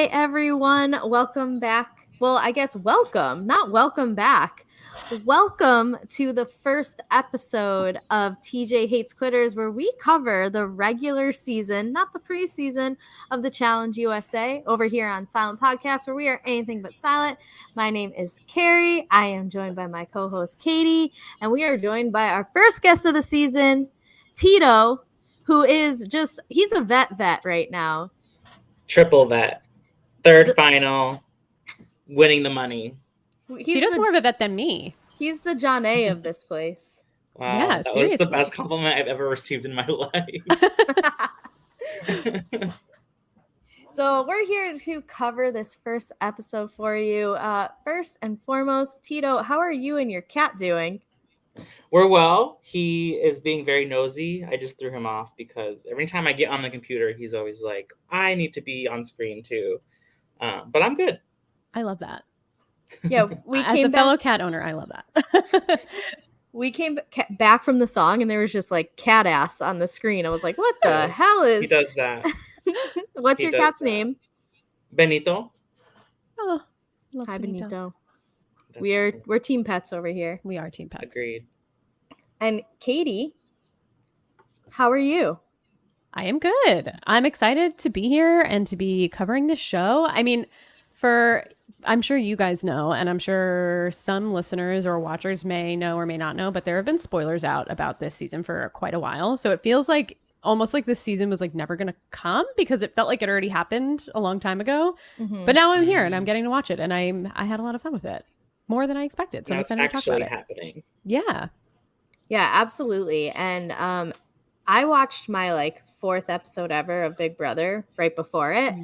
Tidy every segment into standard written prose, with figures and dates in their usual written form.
Hi, everyone. Welcome back. Well, I guess welcome, not welcome back. Welcome to the first episode of TJ Hates Quitters, where we cover the regular season, not the preseason, of the Challenge USA over here on Silent Podcast, where we are anything but silent. My name is Kari. I am joined by my co-host Katie, and we are joined by our first guest of the season, Tito, who is he's a vet right now. Triple vet. Third final. Winning the money. Tito's more of a vet than me. He's the John A of this place. Wow, yeah, that seriously. was the best compliment I've ever received in my life. So we're here to cover this first episode for you. First and foremost, Tito, how are you and your cat doing? We're well. He is being very nosy. I just threw him off because every time I get on the computer, he's always like, I need to be on screen too. But I'm good. I love that. Yeah, as a fellow cat owner, I love that. We came back from the song and there was just like cat ass on the screen. I was like, what the hell is... He does that. What's your cat's name? Benito. Oh, hi, Benito. We're team pets over here. We are team pets. Agreed. And Katie, how are you? I am good. I'm excited to be here and to be covering this show. I mean, I'm sure you guys know, and I'm sure some listeners or watchers may know or may not know, but there have been spoilers out about this season for quite a while. So it feels like almost like this season was like never going to come because it felt like it already happened a long time ago. Mm-hmm. But now I'm here and I'm getting to watch it, and I had a lot of fun with it. More than I expected. So now I'm excited to talk about it. Happening. Yeah, absolutely. And I watched my fourth episode ever of Big Brother right before it.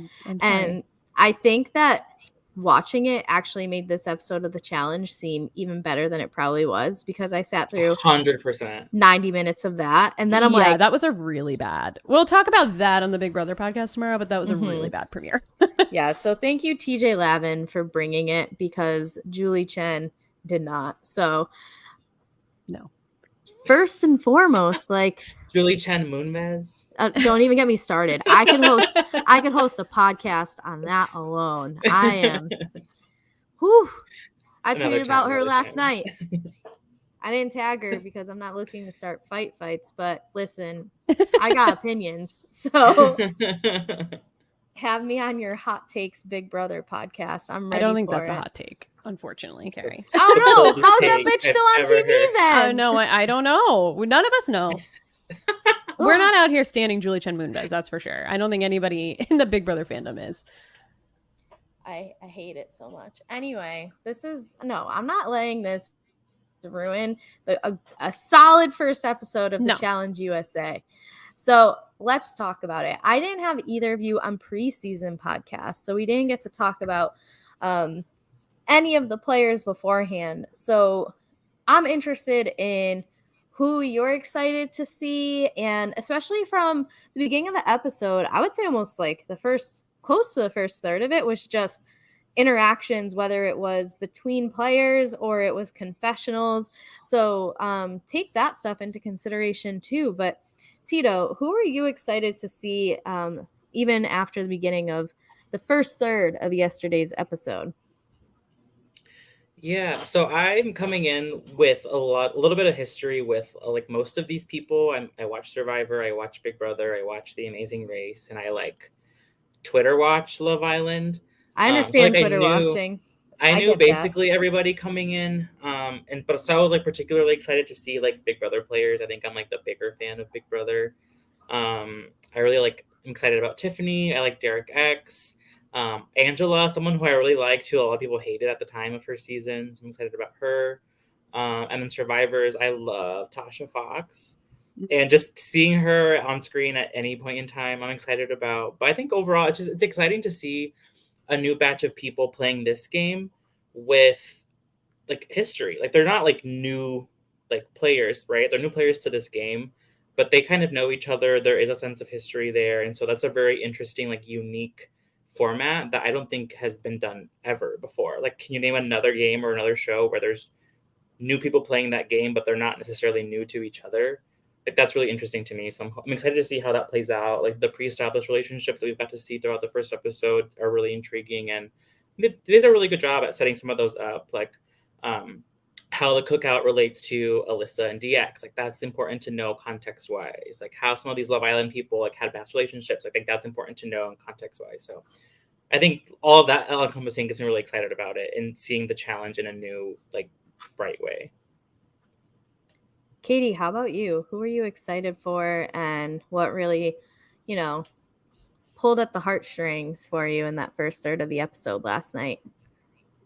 And I think that watching it actually made this episode of the challenge seem even better than it probably was, because I sat through 100% 90 minutes of that. And then I'm like, that was a really bad. We'll talk about that on the Big Brother podcast tomorrow, but that was a really bad premiere. Yeah. So thank you, TJ Lavin, for bringing it, because Julie Chen did not. So no. First and foremost, Julie Chen Moonves. Don't even get me started. I can host a podcast on that alone. I am. Whew. I tweeted about her last night. I didn't tag her because I'm not looking to start fights, but listen, I got opinions. So have me on your Hot Takes Big Brother podcast. I'm ready. I don't think for that's it. a hot take, unfortunately, Kari. Oh no! How's that bitch still on TV then? No, I don't know. None of us know. We're not out here standing Julie Chen Moonves, that's for sure. I don't think anybody in the Big Brother fandom is. I hate it so much. Anyway, I'm not letting this ruin a solid first episode of the Challenge USA. So let's talk about it. I didn't have either of you on preseason podcasts, so we didn't get to talk about any of the players beforehand. So I'm interested in who you're excited to see, and especially from the beginning of the episode, I would say almost close to the first third of it was just interactions, whether it was between players or it was confessionals. So take that stuff into consideration too. But Tito, who are you excited to see even after the beginning of the first third of yesterday's episode? Yeah, so I'm coming in with a little bit of history with most of these people. I watch Survivor, I watch Big Brother, I watch The Amazing Race, and I Twitter watch Love Island. I understand Twitter watching. I knew basically everybody coming in, so I was particularly excited to see Big Brother players. I think I'm the bigger fan of Big Brother. I really I'm excited about Tiffany. I like Derek X. Angela, someone who I really liked, who a lot of people hated at the time of her season. So I'm excited about her. And then Survivors, I love Tasha Fox. And just seeing her on screen at any point in time, I'm excited about. But I think overall, it's exciting to see a new batch of people playing this game with history. They're not new players, right? They're new players to this game, but they kind of know each other. There is a sense of history there. And so that's a very interesting, unique format that I don't think has been done ever before. Can you name another game or another show where there's new people playing that game, but they're not necessarily new to each other? like that's really interesting to me. So I'm excited to see how that plays out. Like the pre-established relationships that we've got to see throughout the first episode are really intriguing, and they did a really good job at setting some of those up. Like how the cookout relates to Alyssa and DX. Like that's important to know context wise. Like how some of these Love Island people like had past relationships. I think that's important to know in context wise. So I think all of that all encompassing gets me really excited about it and seeing the challenge in a new, like, bright way. Katie, how about you? Who are you excited for, and what really, pulled at the heartstrings for you in that first third of the episode last night?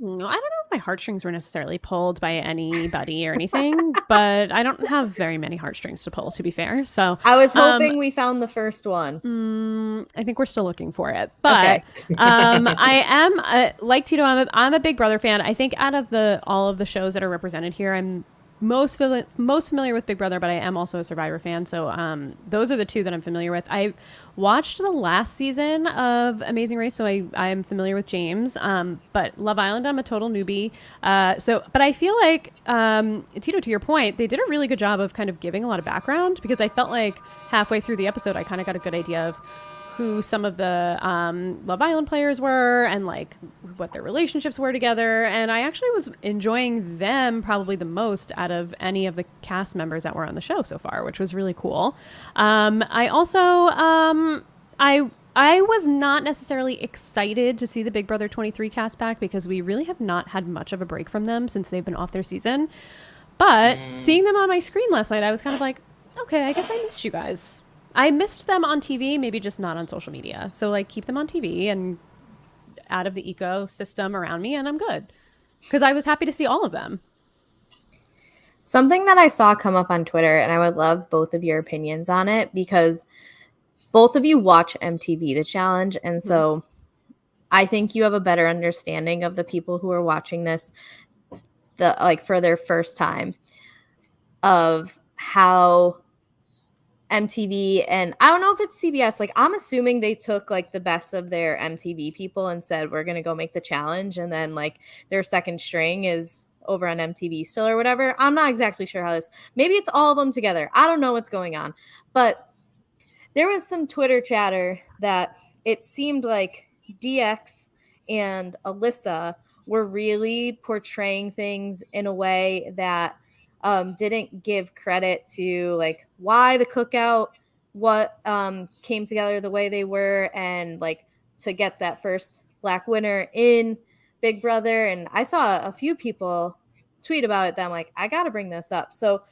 I don't know if my heartstrings were necessarily pulled by anybody or anything, but I don't have very many heartstrings to pull, to be fair. So I was hoping we found the first one. I think we're still looking for it, but okay. I am like Tito. I'm a Big Brother fan. I think out of all of the shows that are represented here, I'm most familiar with Big Brother, but I am also a Survivor fan. So those are the two that I'm familiar with. I watched the last season of Amazing Race, so I am familiar with James. But Love Island, I'm a total newbie. But I feel like, Tito, to your point, they did a really good job of kind of giving a lot of background, because I felt like halfway through the episode, I kind of got a good idea of who some of the Love Island players were and like what their relationships were together. And I actually was enjoying them probably the most out of any of the cast members that were on the show so far, which was really cool. I also, I was not necessarily excited to see the Big Brother 23 cast back, because we really have not had much of a break from them since they've been off their season. But seeing them on my screen last night, I was kind of like, okay, I guess I missed you guys. I missed them on TV, maybe just not on social media. So like keep them on TV and out of the ecosystem around me, and I'm good. Because I was happy to see all of them. Something that I saw come up on Twitter, and I would love both of your opinions on it, because both of you watch MTV The Challenge, and so I think you have a better understanding of the people who are watching this for their first time, of how MTV, and I don't know if it's CBS, like I'm assuming they took like the best of their MTV people and said, we're going to go make the challenge, and then like their second string is over on MTV still or whatever. I'm not exactly sure how maybe it's all of them together. I don't know what's going on, but there was some Twitter chatter that it seemed like DX and Alyssa were really portraying things in a way that didn't give credit to like why the cookout, what came together the way they were, and like to get that first Black winner in Big Brother. And I saw a few people tweet about it that I'm like, I got to bring this up. So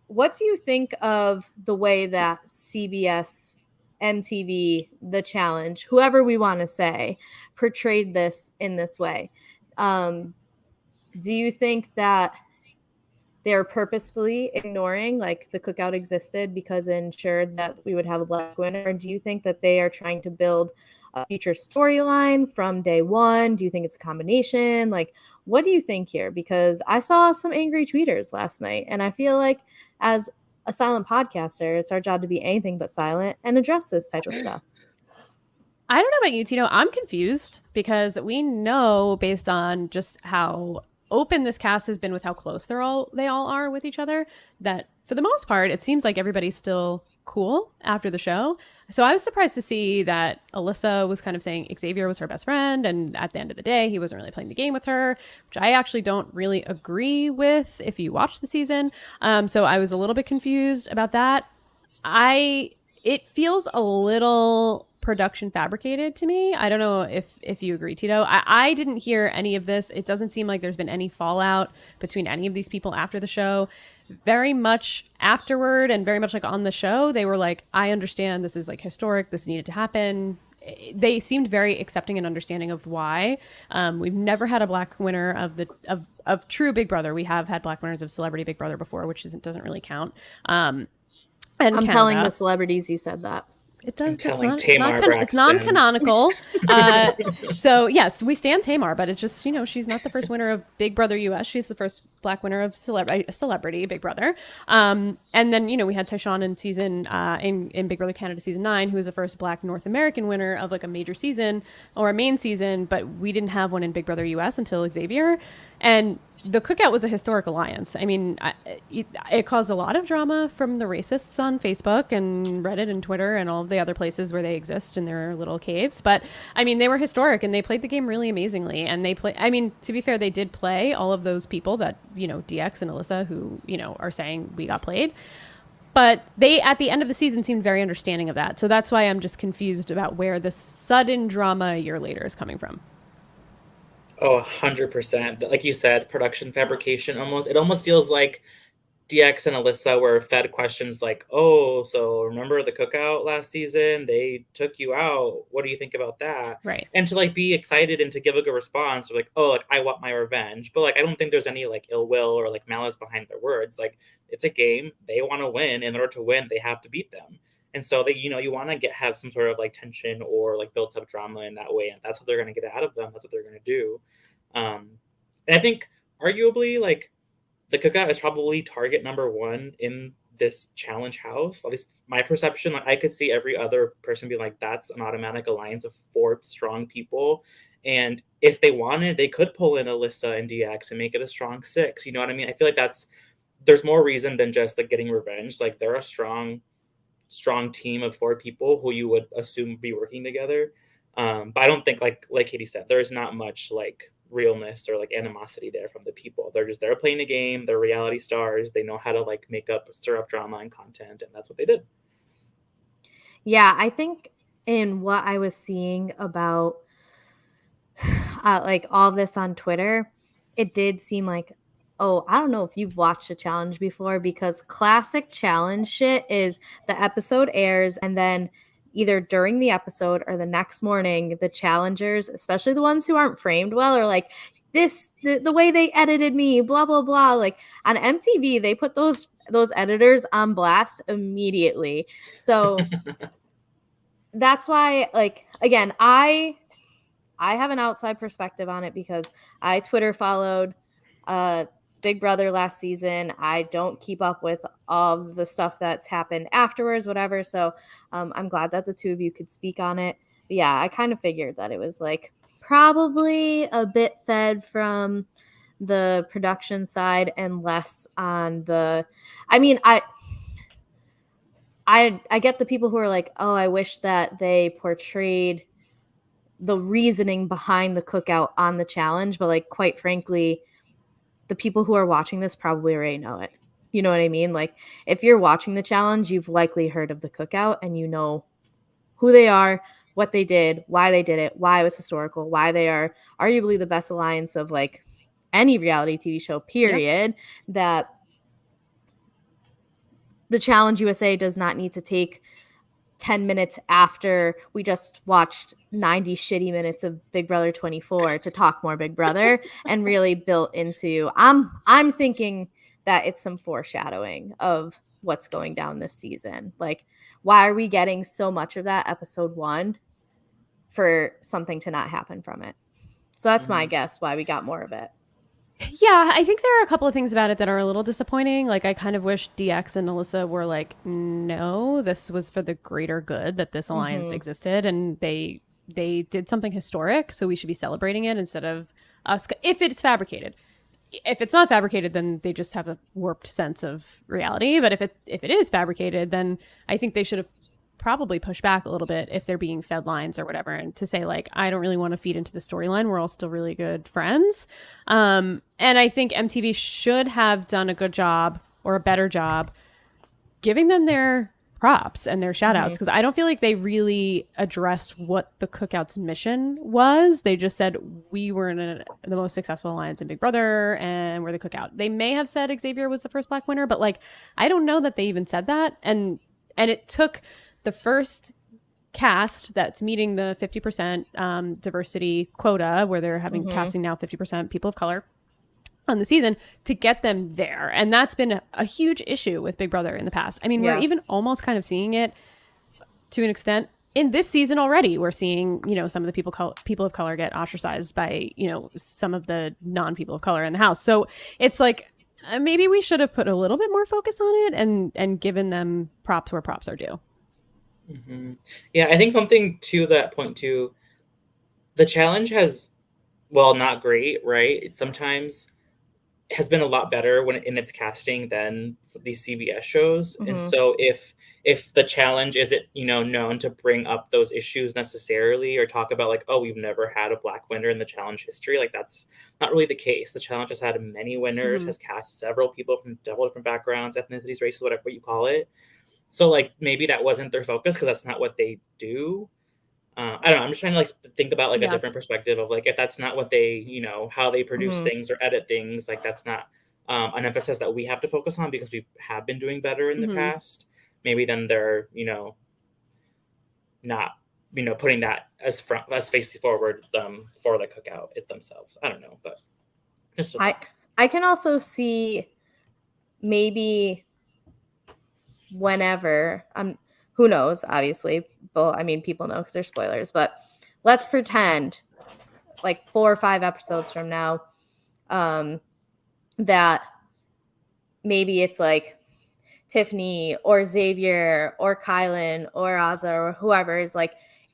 what do you think of the way that CBS, MTV, The Challenge, whoever we want to say, portrayed this in this way? Do you think that they're purposefully ignoring like the cookout existed because it ensured that we would have a Black winner? Or do you think that they are trying to build a future storyline from day one? Do you think it's a combination? Like, what do you think here? Because I saw some angry tweeters last night, and I feel like as a silent podcaster, it's our job to be anything but silent and address this type of stuff. I don't know about you, Tito. I'm confused, because we know, based on just how open this cast has been with how close they all are with each other, that for the most part, it seems like everybody's still cool after the show. So I was surprised to see that Alyssa was kind of saying Xavier was her best friend, and at the end of the day, he wasn't really playing the game with her, which I actually don't really agree with if you watch the season. So I was a little bit confused about that. It feels a little production fabricated to me. I don't know if you agree, Tito. I didn't hear any of this. It doesn't seem like there's been any fallout between any of these people after the show. Very much afterward, and very much like on the show, they were like, I understand this is like historic, this needed to happen. They seemed very accepting and understanding of why. We've never had a Black winner of true Big Brother. We have had Black winners of Celebrity Big Brother before, which doesn't really count. And I'm telling the celebrities you said that. It does. It's non-canonical. So yes, we stand Tamar, but it's just, she's not the first winner of Big Brother US. She's the first Black winner of Celebrity Big Brother. And then, we had Tyshawn in Big Brother Canada season 9, who was the first Black North American winner of like a major season or a main season, but we didn't have one in Big Brother US until Xavier. And the Cookout was a historic alliance. I mean, it caused a lot of drama from the racists on Facebook and Reddit and Twitter and all of the other places where they exist in their little caves. But I mean, they were historic and they played the game really amazingly. And they play. I mean, to be fair, they did play all of those people that, you know, DX and Alyssa, who, you know, are saying we got played. But they, at the end of the season, seemed very understanding of that. So that's why I'm just confused about where the sudden drama a year later is coming from. Oh, 100%. Like you said, production fabrication almost. It almost feels like DX and Alyssa were fed questions like, oh, so remember the cookout last season? They took you out. What do you think about that? Right. And to like be excited and to give a good response, like, oh, like I want my revenge. But like I don't think there's any like ill will or like malice behind their words. Like it's a game. They want to win. In order to win, they have to beat them. And so they, you know, you want to have some sort of like tension or like built up drama in that way. And that's what they're gonna get out of them. That's what they're gonna do. And I think arguably like the cookout is probably target number one in this challenge house. At least my perception, like I could see every other person being like, that's an automatic alliance of 4 strong people. And if they wanted, they could pull in Alyssa and DX and make it a strong 6. You know what I mean? I feel like there's more reason than just like getting revenge. Like they're a strong team of 4 people who you would assume be working together. But I don't think like Katie said, there's not much like realness or like animosity there from the people. They're playing a game. They're reality stars. They know how to like stir up drama and content, and that's what they did. Yeah, I think in what I was seeing about like all this on Twitter, it did seem like, oh, I don't know if you've watched a challenge before, because classic challenge shit is the episode airs and then either during the episode or the next morning, the challengers, especially the ones who aren't framed well, are like, the way they edited me, blah blah blah. Like on MTV, they put those editors on blast immediately. So that's why, like, again, I have an outside perspective on it because I Twitter followed Big Brother last season. I don't keep up with all of the stuff that's happened afterwards, whatever. So I'm glad that the two of you could speak on it. But yeah, I kind of figured that it was like probably a bit fed from the production side and less on the. I mean, I get the people who are like, oh, I wish that they portrayed the reasoning behind the cookout on the challenge, but like quite frankly, the people who are watching this probably already know it. You know what I mean? Like if you're watching the challenge, you've likely heard of the cookout and you know who they are, what they did, why they did it, why it was historical, why they are arguably the best alliance of like any reality TV show, period. Yep. That the Challenge USA does not need to take 10 minutes after we just watched 90 shitty minutes of Big Brother 24 to talk more Big Brother and really built into I'm thinking that it's some foreshadowing of what's going down this season. Like, why are we getting so much of that episode 1 for something to not happen from it? So that's my guess why we got more of it. Yeah, I think there are a couple of things about it that are a little disappointing. Like, I kind of wish DX and Alyssa were like, no, this was for the greater good that this alliance existed, and they did something historic, so we should be celebrating it instead of us. If it's fabricated, if it's not fabricated, then they just have a warped sense of reality. But if it is fabricated, then I think they should have probably push back a little bit if they're being fed lines or whatever, and to say like, I don't really want to feed into the storyline. We're all still really good friends. And I think MTV should have done a good job or a better job giving them their props and their shout outs, because I don't feel like they really addressed what the cookout's mission was. They just said we were in the most successful alliance in Big Brother and we're the cookout. They may have said Xavier was the first Black winner, but like, I don't know that they even said that. And it took the first cast that's meeting the 50% diversity quota, where they're having casting now 50% people of color on the season, to get them there. And that's been a huge issue with Big Brother in the past. I mean, we're even almost kind of seeing it to an extent in this season already. We're seeing, you know, some of the people of color get ostracized by, you know, some of the non-people of color in the house. So it's like, maybe we should have put a little bit more focus on it and given them props where props are due. Yeah, I think something to that point too, the challenge has, well, not great, right? It's sometimes has been a lot better when in its casting than these CBS shows. And so if the challenge isn't, known to bring up those issues necessarily or talk about like, oh, we've never had a Black winner in the challenge history, like that's not really the case. The challenge has had many winners, has cast several people from several different backgrounds, ethnicities, races, whatever you call it. So like maybe that wasn't their focus because that's not what they do. I don't know. I'm just trying to like think about like a different perspective of like if that's not what they, how they produce things or edit things, like that's not an emphasis that we have to focus on because we have been doing better in the past. Maybe then they're, not, putting that as facing forward for the cookout it themselves. I don't know, but just I can also see maybe whenever who knows, obviously, but I mean, people know because they're spoilers, but let's pretend like 4 or 5 episodes from now that maybe it's like Tiffany or Xavier or Kylan or Azza or whoever is like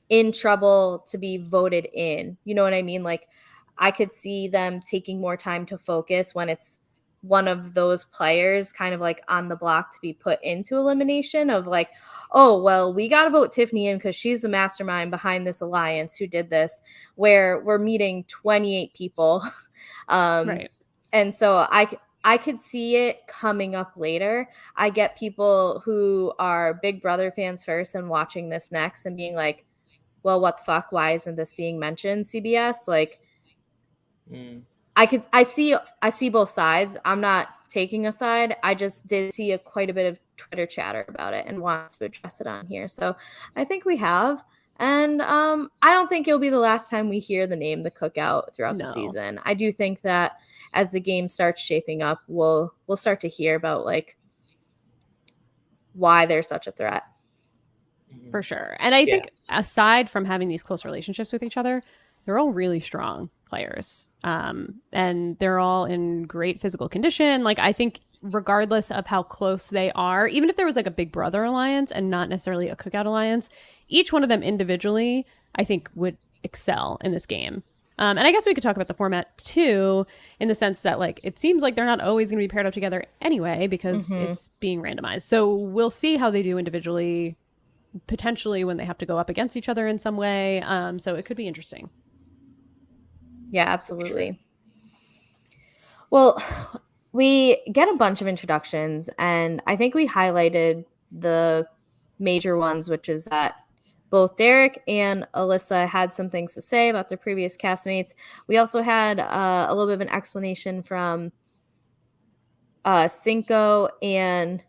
in trouble to be voted in. You know what I mean? Like I could see them taking more time to focus when it's one of those players kind of like on the block to be put into elimination of like, oh, well, we got to vote Tiffany in because she's the mastermind behind this alliance who did this, where we're meeting 28 people. Right. And so I could see it coming up later. I get people who are Big Brother fans first and watching this next and being like, well, what the fuck? Why isn't this being mentioned, CBS? Like, I see both sides. I'm not taking a side. I just did see quite a bit of Twitter chatter about it and want to address it on here. So I think we have. And I don't think it'll be the last time we hear the name The Cookout throughout the season. I do think that as the game starts shaping up, we'll start to hear about like why they're such a threat. For sure. And I think aside from having these close relationships with each other, they're all really strong players. And they're all in great physical condition. Like I think regardless of how close they are, even if there was like a Big Brother alliance and not necessarily a Cookout alliance, each one of them individually, I think would excel in this game. And I guess we could talk about the format too, in the sense that like it seems like they're not always going to be paired up together anyway because it's being randomized. So we'll see how they do individually, potentially when they have to go up against each other in some way. So it could be interesting. Yeah, absolutely. Well, we get a bunch of introductions, and I think we highlighted the major ones, which is that both Derek and Alyssa had some things to say about their previous castmates. We also had a little bit of an explanation from Cinco and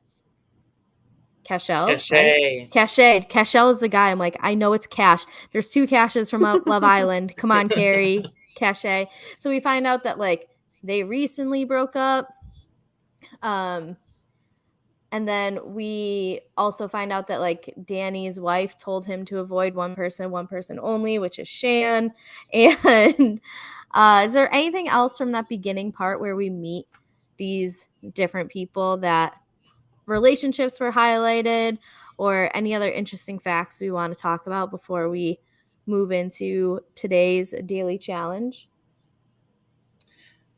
Cashel. Right? Cashel is the guy. I'm like, I know it's Cash. There's 2 Cashes from Love Island. Come on, Kari. Cache. So we find out that like they recently broke up. And then we also find out that like Danny's wife told him to avoid one person only, which is Shan. And is there anything else from that beginning part where we meet these different people that relationships were highlighted or any other interesting facts we want to talk about before we move into today's daily challenge?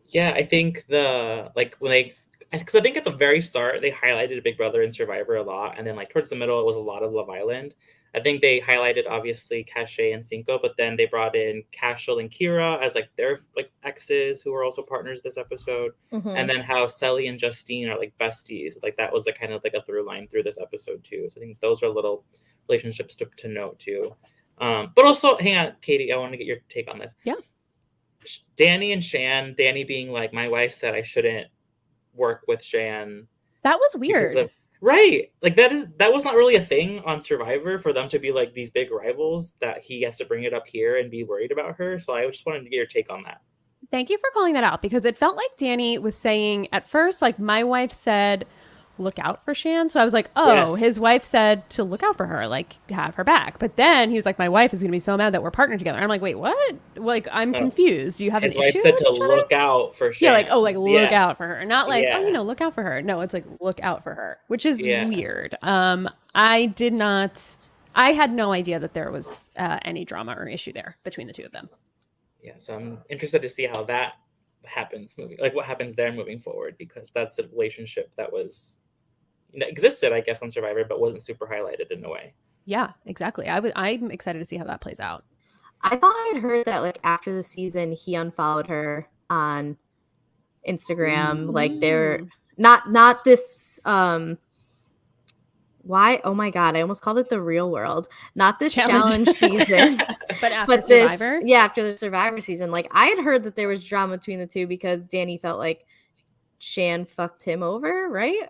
Yeah, I think because I think at the very start they highlighted Big Brother and Survivor a lot, and then like towards the middle it was a lot of Love Island. I think they highlighted obviously Cache and Cinco, but then they brought in Cashel and Kira as like their like exes who were also partners this episode, and then how Selly and Justine are like besties. Like that was like kind of like a through line through this episode too. So I think those are little relationships to note too. But also, hang on, Katie, I want to get your take on this. Yeah. Danny and Shan, Danny being like, my wife said I shouldn't work with Shan. That was weird. Right. Like that was not really a thing on Survivor for them to be like these big rivals that he has to bring it up here and be worried about her. So I just wanted to get your take on that. Thank you for calling that out because it felt like Danny was saying at first, like my wife said, look out for Shan. So I was like, oh, yes. His wife said to look out for her, like have her back. But then he was like, my wife is going to be so mad that we're partnered together. And I'm like, wait, what? Like, I'm confused. Do you have an issue? His wife said to look out for Shan. Yeah, like, oh, like look out for her. Not like, oh, look out for her. No, it's like look out for her, which is weird. I had no idea that there was any drama or issue there between the two of them. Yeah, so I'm interested to see how that happens what happens there moving forward, because that's a relationship that was existed, I guess, on Survivor, but wasn't super highlighted in a way. Yeah, exactly. I'm excited to see how that plays out. I thought I'd heard that like after the season he unfollowed her on Instagram. Like they're not this why? Oh my god, I almost called it the real world. Not this challenge season. But after Survivor? After the Survivor season. Like I had heard that there was drama between the two because Danny felt like Shan fucked him over, right?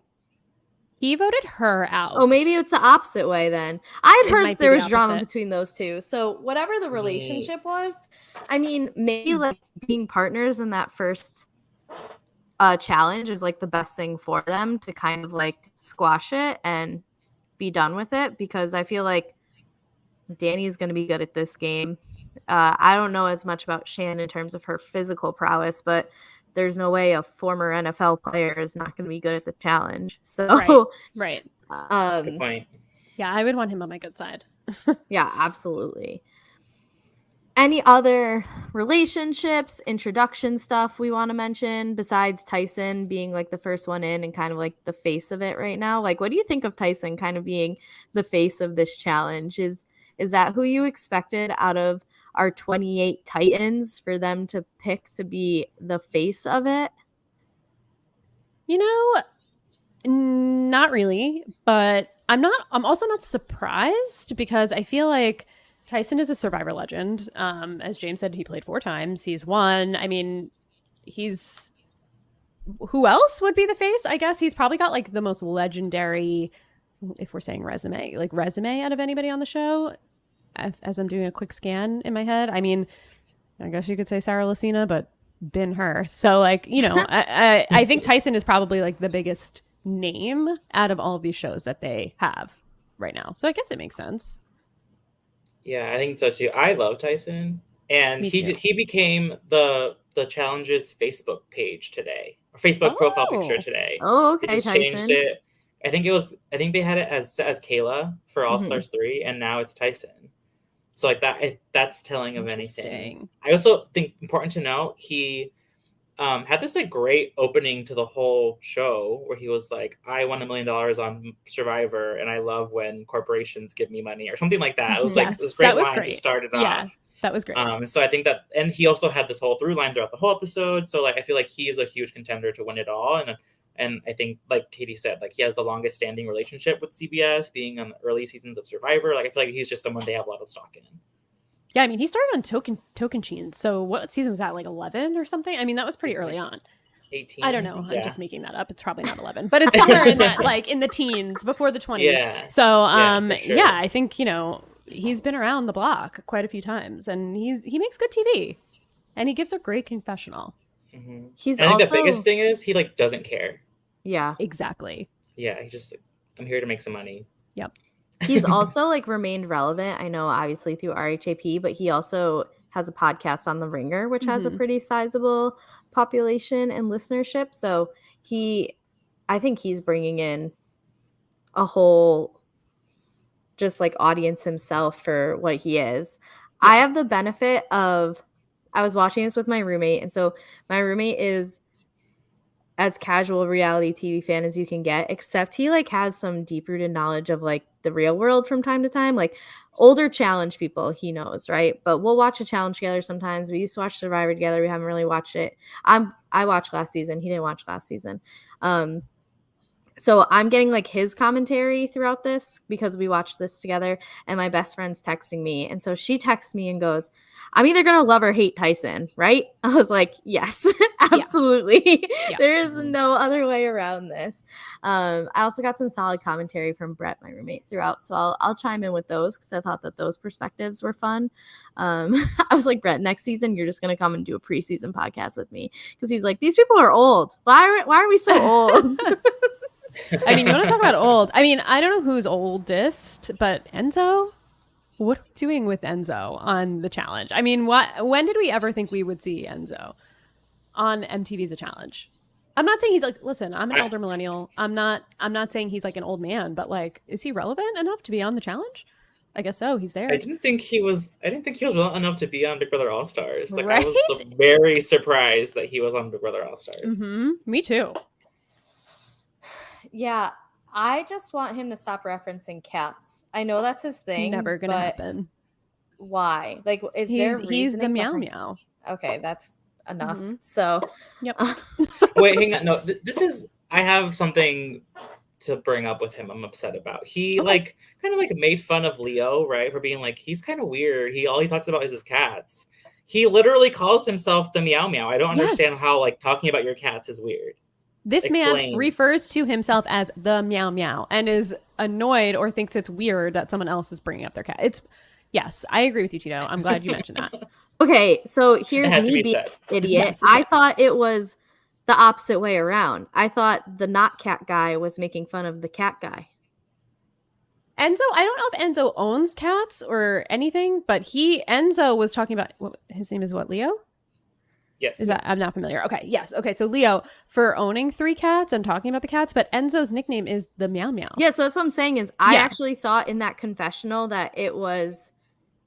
He voted her out. Oh, maybe it's the opposite way then. I had heard there was drama between those two. So whatever the relationship was, I mean, maybe like being partners in that first challenge is like the best thing for them to kind of like squash it and be done with it, because I feel like Danny is going to be good at this game. I don't know as much about Shan in terms of her physical prowess, but there's no way a former NFL player is not going to be good at the challenge. So, right. Good point. Yeah, I would want him on my good side. Yeah, absolutely. Any other relationships, introduction stuff we want to mention besides Tyson being like the first one in and kind of like the face of it right now? Like, what do you think of Tyson kind of being the face of this challenge? Is that who you expected out of our 28 Titans for them to pick to be the face of it? You know, not really, but I'm also not surprised, because I feel like Tyson is a Survivor legend. As James said, he played 4 times. He's won. I mean, who else would be the face? I guess he's probably got like the most legendary, if we're saying resume out of anybody on the show. As I'm doing a quick scan in my head, I mean, I guess you could say Sarah Lucina, but been her. So like, you know, I think Tyson is probably like the biggest name out of all of these shows that they have right now. So I guess it makes sense. Yeah, I think so too. I love Tyson, and he became the challenge's Facebook page today, or Facebook profile picture today. Oh, okay. They just changed it. I think they had it as Kayla for All Stars 3, and now it's Tyson. So like that's telling of anything. I also think important to note, he had this like great opening to the whole show where he was like, I won $1 million on Survivor, and I love when corporations give me money, or something like that. It was like this great line to start it off. That was great. And so I think that, and he also had this whole through line throughout the whole episode. So like I feel like he is a huge contender to win it all, and I think, like Katie said, like he has the longest standing relationship with CBS, being on the early seasons of Survivor. Like I feel like he's just someone they have a lot of stock in. Yeah, I mean, he started on Tocantins. So what season was that, like 11 or something? I mean, that was pretty early on. 18. I don't know. I'm just making that up. It's probably not 11, but it's somewhere in that, like in the teens, before the 20s. Yeah. So, sure. yeah, I think, you know, he's been around the block quite a few times, and he makes good TV, and he gives a great confessional. Mm-hmm. I think the biggest thing is he like doesn't care. Yeah, exactly. Yeah, he just, I'm here to make some money. Yep. He's also like remained relevant. I know obviously through RHAP, but he also has a podcast on The Ringer, which has a pretty sizable population and listenership. So I think he's bringing in a whole just like audience himself for what he is. Yeah. I have the benefit of, I was watching this with my roommate. And so my roommate is as casual reality TV fan as you can get, except he like has some deep rooted knowledge of like the real world from time to time. Like older challenge people, he knows, right? But we'll watch a challenge together sometimes. We used to watch Survivor together. We haven't really watched it. I watched last season. He didn't watch last season. So I'm getting like his commentary throughout this because we watched this together, and my best friend's texting me. And so she texts me and goes, I'm either going to love or hate Tyson, right? I was like, yes, absolutely. Yeah. There is no other way around this. I also got some solid commentary from Brett, my roommate, throughout. So I'll chime in with those because I thought that those perspectives were fun. I was like, Brett, next season, you're just going to come and do a preseason podcast with me. Because he's like, these people are old. Why are we so old? I mean, you want to talk about old? I mean, I don't know who's oldest, but Enzo? What are we doing with Enzo on the challenge? I mean, when did we ever think we would see Enzo on MTV's A Challenge? I'm not saying he's like, listen, I'm an elder millennial. I'm not saying he's like an old man, but like, is he relevant enough to be on the challenge? I guess so. He's there. I didn't think he was well enough to be on Big Brother All Stars. Like, right? I was very surprised that he was on Big Brother All Stars. Mm-hmm. Me too. Yeah, I just want him to stop referencing cats. I know that's his thing. Never gonna happen. Why? Like, is there reasoning? He's the meow meow. Okay, that's enough. So, yep. Wait, hang on. No, this is. I have something to bring up with him. I'm upset about. He like kind of like made fun of Leo, right, for being like he's kind of weird. All he talks about is his cats. He literally calls himself the meow meow. I don't understand how like talking about your cats is weird. This man refers to himself as the meow meow and is annoyed or thinks it's weird that someone else is bringing up their cat. Yes, I agree with you, Tito. I'm glad you mentioned that. Okay, so here's me being an idiot. Yes, I thought it was the opposite way around. I thought the not cat guy was making fun of the cat guy. Enzo, I don't know if Enzo owns cats or anything, but Enzo was talking about, his name is what, Leo? Yes. I'm not familiar. Okay, yes. Okay, so Leo, for owning 3 cats and talking about the cats, but Enzo's nickname is the meow meow. Yeah, so that's what I'm saying is I actually thought in that confessional that it was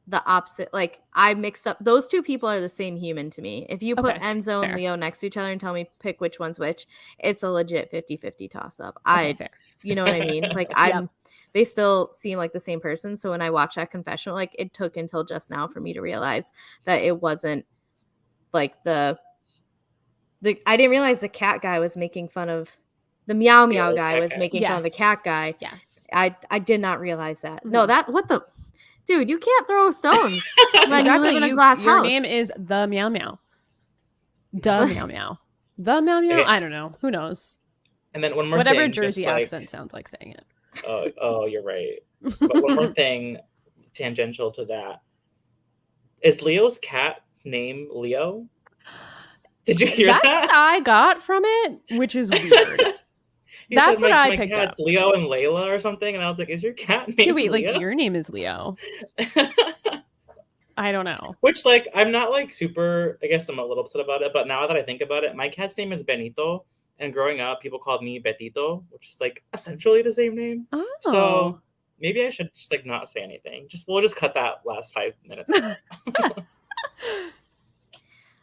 the opposite. Like, I mixed up. Those 2 people are the same human to me. If you put Enzo and Leo next to each other and tell me pick which one's which, it's a legit 50-50 toss-up. You know what I mean? Like, they still seem like the same person. So when I watched that confessional, like, it took until just now for me to realize that it wasn't like I didn't realize the cat guy was making fun of the meow meow guy was making fun of the cat guy. Yes. I did not realize that. No, dude, you can't throw stones when you live in a glass house. Your name is the meow meow. The meow meow. The meow meow. I don't know. Who knows? And then one more whatever thing, Jersey accent sounds like saying it. Oh, you're right. But one more thing tangential to that. Is Leo's cat's name Leo? Did you hear that? That's what I got from it, which is weird. That's what I picked up. Leo and Layla or something, and I was like, "Is your cat name?" Wait, Leo? like your name is Leo. I don't know. Which, like, I'm not like super. I guess I'm a little upset about it, but now that I think about it, my cat's name is Benito, and growing up, people called me Betito, which is like essentially the same name. Oh. So maybe I should just like not say anything. We'll just cut that last 5 minutes.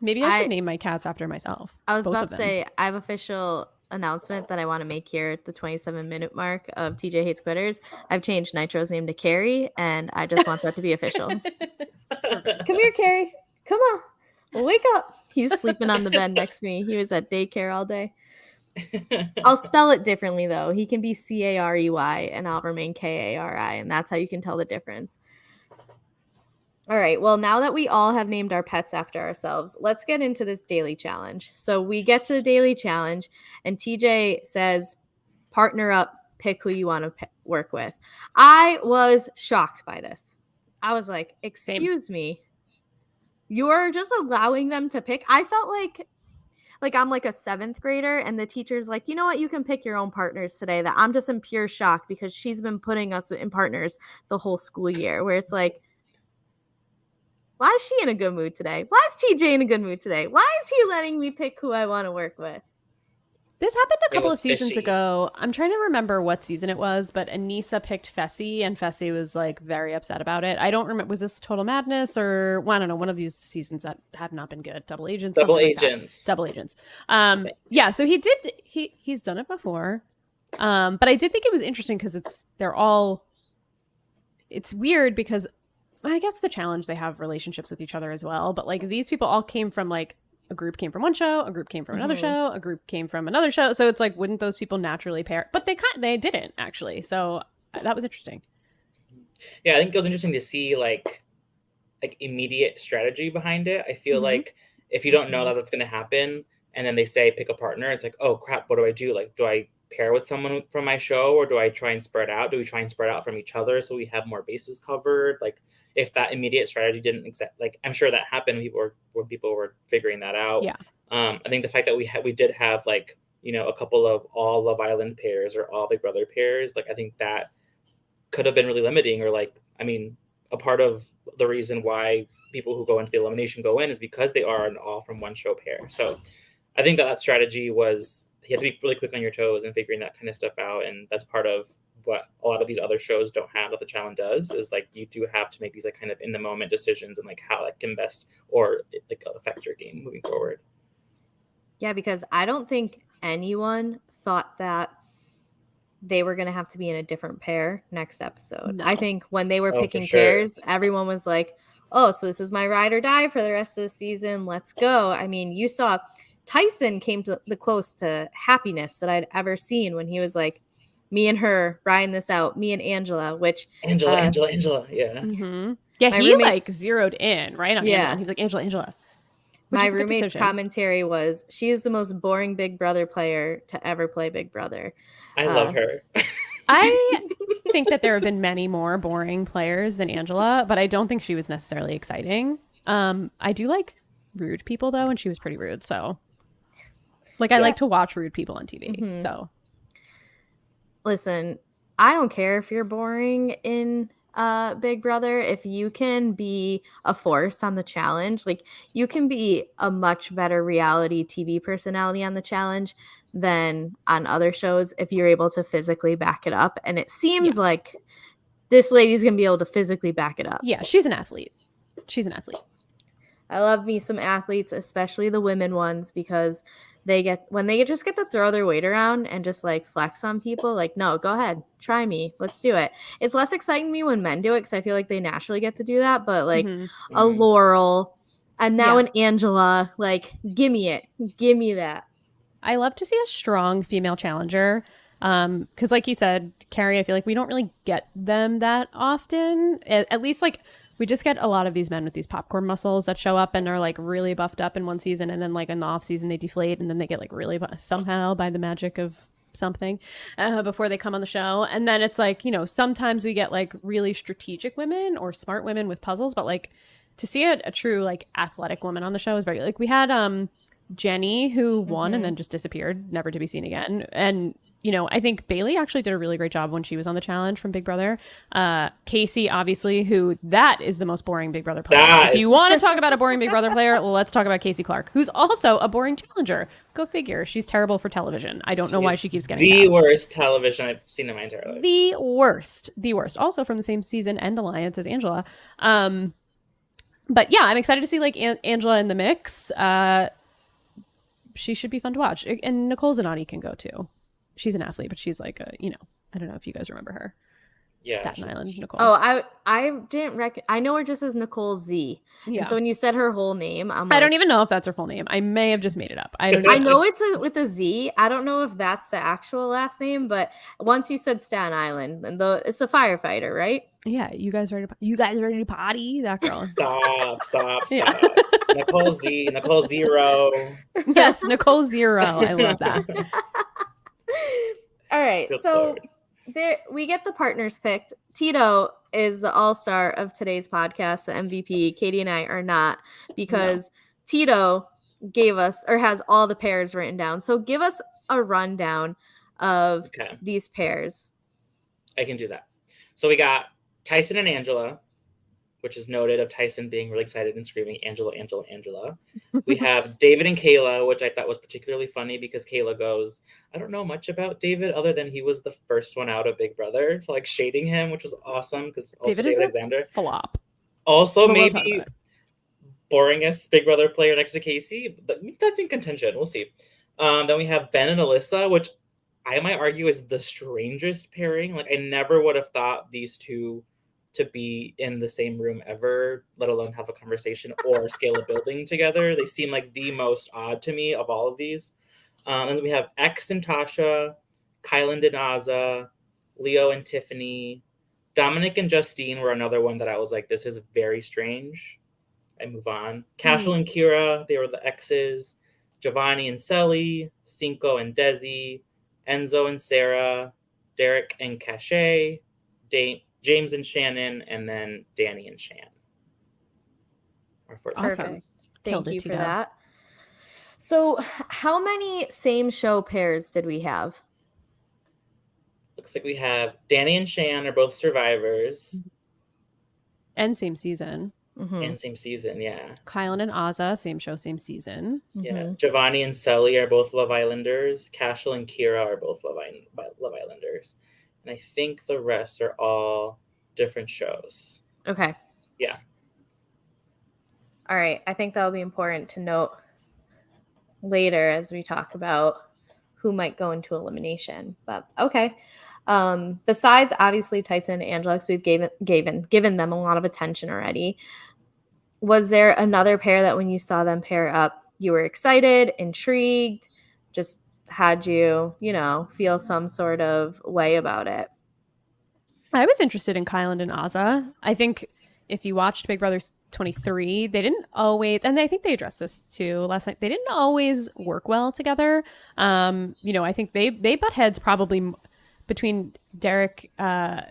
Maybe I should name my cats after myself. I was about to say, I have official announcement that I want to make here at the 27-minute mark of TJ Hates Quitters. I've changed Nitro's name to Kari, and I just want that to be official. Come here, Kari. Come on. Wake up. He's sleeping on the bed next to me. He was at daycare all day. I'll spell it differently, though. He can be Carey, and I'll remain Kari, and that's how you can tell the difference. All right, well, now that we all have named our pets after ourselves, let's get into this daily challenge. So we get to the daily challenge, and TJ says, partner up, pick who you want to work with. I was shocked by this. I was like, excuse me, you're just allowing them to pick? I felt like I'm like a 7th grader, and the teacher's like, you know what, you can pick your own partners today. That I'm just in pure shock because she's been putting us in partners the whole school year, where it's like, why is she in a good mood today? Why is TJ in a good mood today? Why is he letting me pick who I want to work with? This happened a couple of seasons ago. I'm trying to remember what season it was, but Anissa picked Fessy, and Fessy was like very upset about it. I don't remember. Was this Total Madness or, well, I don't know, one of these seasons that had not been good? Double Agents. Double Agents. Yeah. So he did. He's done it before, but I did think it was interesting because it's weird because I guess the challenge, they have relationships with each other as well, but like these people all came from like, a group came from one show, a group came from another show, a group came from another show. So it's like, wouldn't those people naturally pair? But they didn't actually. So that was interesting. Yeah, I think it was interesting to see like immediate strategy behind it. I feel like if you don't know that that's going to happen, and then they say pick a partner, it's like, oh crap, what do I do? Like, do I pair with someone from my show, or do I try and spread out? Do we try and spread out from each other so we have more bases covered? Like, if that immediate strategy didn't like, I'm sure that happened when people were figuring that out. Yeah. I think the fact that we did have like, you know, a couple of all Love Island pairs or all Big Brother pairs, like I think that could have been really limiting, or like, I mean, a part of the reason why people who go into the elimination go in is because they are an all from one show pair. So I think that strategy was, you have to be really quick on your toes and figuring that kind of stuff out, and that's part of what a lot of these other shows don't have that the challenge does, is like you do have to make these like kind of in the moment decisions and like how that can best or like affect your game moving forward. Yeah, because I don't think anyone thought that they were going to have to be in a different pair next episode. No. I think when they were Oh, for picking sure. pairs, everyone was like, oh, so this is my ride or die for the rest of the season. Let's go. I mean, you saw Tyson came to the close to happiness that I'd ever seen when he was like, me and her riding this out, me and Angela, which Angela, yeah. Mm-hmm. Yeah, My he roommate- like zeroed in right on Yeah. Angela. And he was like, Angela. Which my is a good roommate's decision. commentary was, she is the most boring Big Brother player to ever play Big Brother. I love her. I think that there have been many more boring players than Angela, but I don't think she was necessarily exciting. I do like rude people though, and she was pretty rude. So, like, I like to watch rude people on TV. Mhm. So, listen, I don't care if you're boring in Big Brother. If you can be a force on the challenge, like you can be a much better reality TV personality on the challenge than on other shows if you're able to physically back it up. And it seems like this lady's gonna be able to physically back it up. yeah, she's an athlete. I love me some athletes, especially the women ones, because they just get to throw their weight around and just like flex on people. Like, no, go ahead, try me, let's do it. It's less exciting to me when men do it because I feel like they naturally get to do that. But like a Laurel and now an Angela, like, give me it, give me that. I love to see a strong female challenger. Because like you said, Kari, I feel like we don't really get them that often. At least like we just get a lot of these men with these popcorn muscles that show up and are like really buffed up in one season, and then like in the off season they deflate, and then they get like really somehow by the magic of something before they come on the show. And then it's like, you know, sometimes we get like really strategic women or smart women with puzzles, but like to see a true like athletic woman on the show is very like we had Jenny who won and then just disappeared, never to be seen again. And you know, I think Bailey actually did a really great job when she was on the challenge from Big Brother. Casey, obviously, who that is the most boring Big Brother player. If you want to talk about a boring Big Brother player, let's talk about Casey Clark, who's also a boring challenger. Go figure. She's terrible for television. I don't know why she keeps getting the cast. worst television I've seen in my entire life. The worst. Also from the same season and alliance as Angela. But yeah, I'm excited to see like Angela in the mix. She should be fun to watch. And Nicole Zanotti can go too. She's an athlete, but she's like you know, I don't know if you guys remember her. Yeah, Staten Island, Nicole. Oh, I didn't I know her just as Nicole Z. Yeah. And so when you said her whole name, I don't even know if that's her full name. I may have just made it up. I don't know. I know it's with a Z. I don't know if that's the actual last name, but once you said Staten Island, and it's a firefighter, right? Yeah, you guys ready to potty? That girl. Stop. Yeah. Nicole Zero. Yes, Nicole Zero. I love that. All right, so there we get the partners picked. Tito is the all-star of today's podcast, the MVP. Katie and I are not, because Tito gave us or has all the pairs written down. So give us a rundown of these pairs. I can do that. So we got Tyson and Angela, which is noted of Tyson being really excited and screaming, Angela, Angela, Angela. We have David and Kayla, which I thought was particularly funny because Kayla goes, I don't know much about David other than he was the first one out of Big Brother, to like shading him, which was awesome because David is Alexander. Flop. Also, maybe boringest Big Brother player next to Casey, but that's in contention. We'll see. Then we have Ben and Alyssa, which I might argue is the strangest pairing. Like I never would have thought these two to be in the same room ever, let alone have a conversation or scale a building together. They seem like the most odd to me of all of these. And then we have X and Tasha, Kylan and Azza, Leo and Tiffany, Dominic and Justine were another one that I was like, this is very strange. I move on. Cashel and Kira, they were the X's. Giovanni and Selly, Cinco and Desi, Enzo and Sarah, Derek and Cachet, James and Shannon, and then Danny and Shan. Awesome. Thank you for that. So how many same show pairs did we have? Looks like we have Danny and Shan are both survivors. And same season. Mm-hmm. And same season, yeah. Kylan and Azza, same show, same season. Yeah. Giovanni and Selly are both Love Islanders. Cashel and Kira are both Love Islanders. and I think the rest are all different shows. Okay. Yeah. All right. I think that'll be important to note later as we talk about who might go into elimination. But okay. Besides obviously Tyson and Angela, we've given them a lot of attention already. Was there another pair that when you saw them pair up, you were excited, intrigued, just had you, feel some sort of way about it? I was interested in Kylan and Azza. I think if you watched Big Brother 23, they didn't always, and I think they addressed this too last night. They didn't always work well together. I think they butt heads probably between Derek. Oh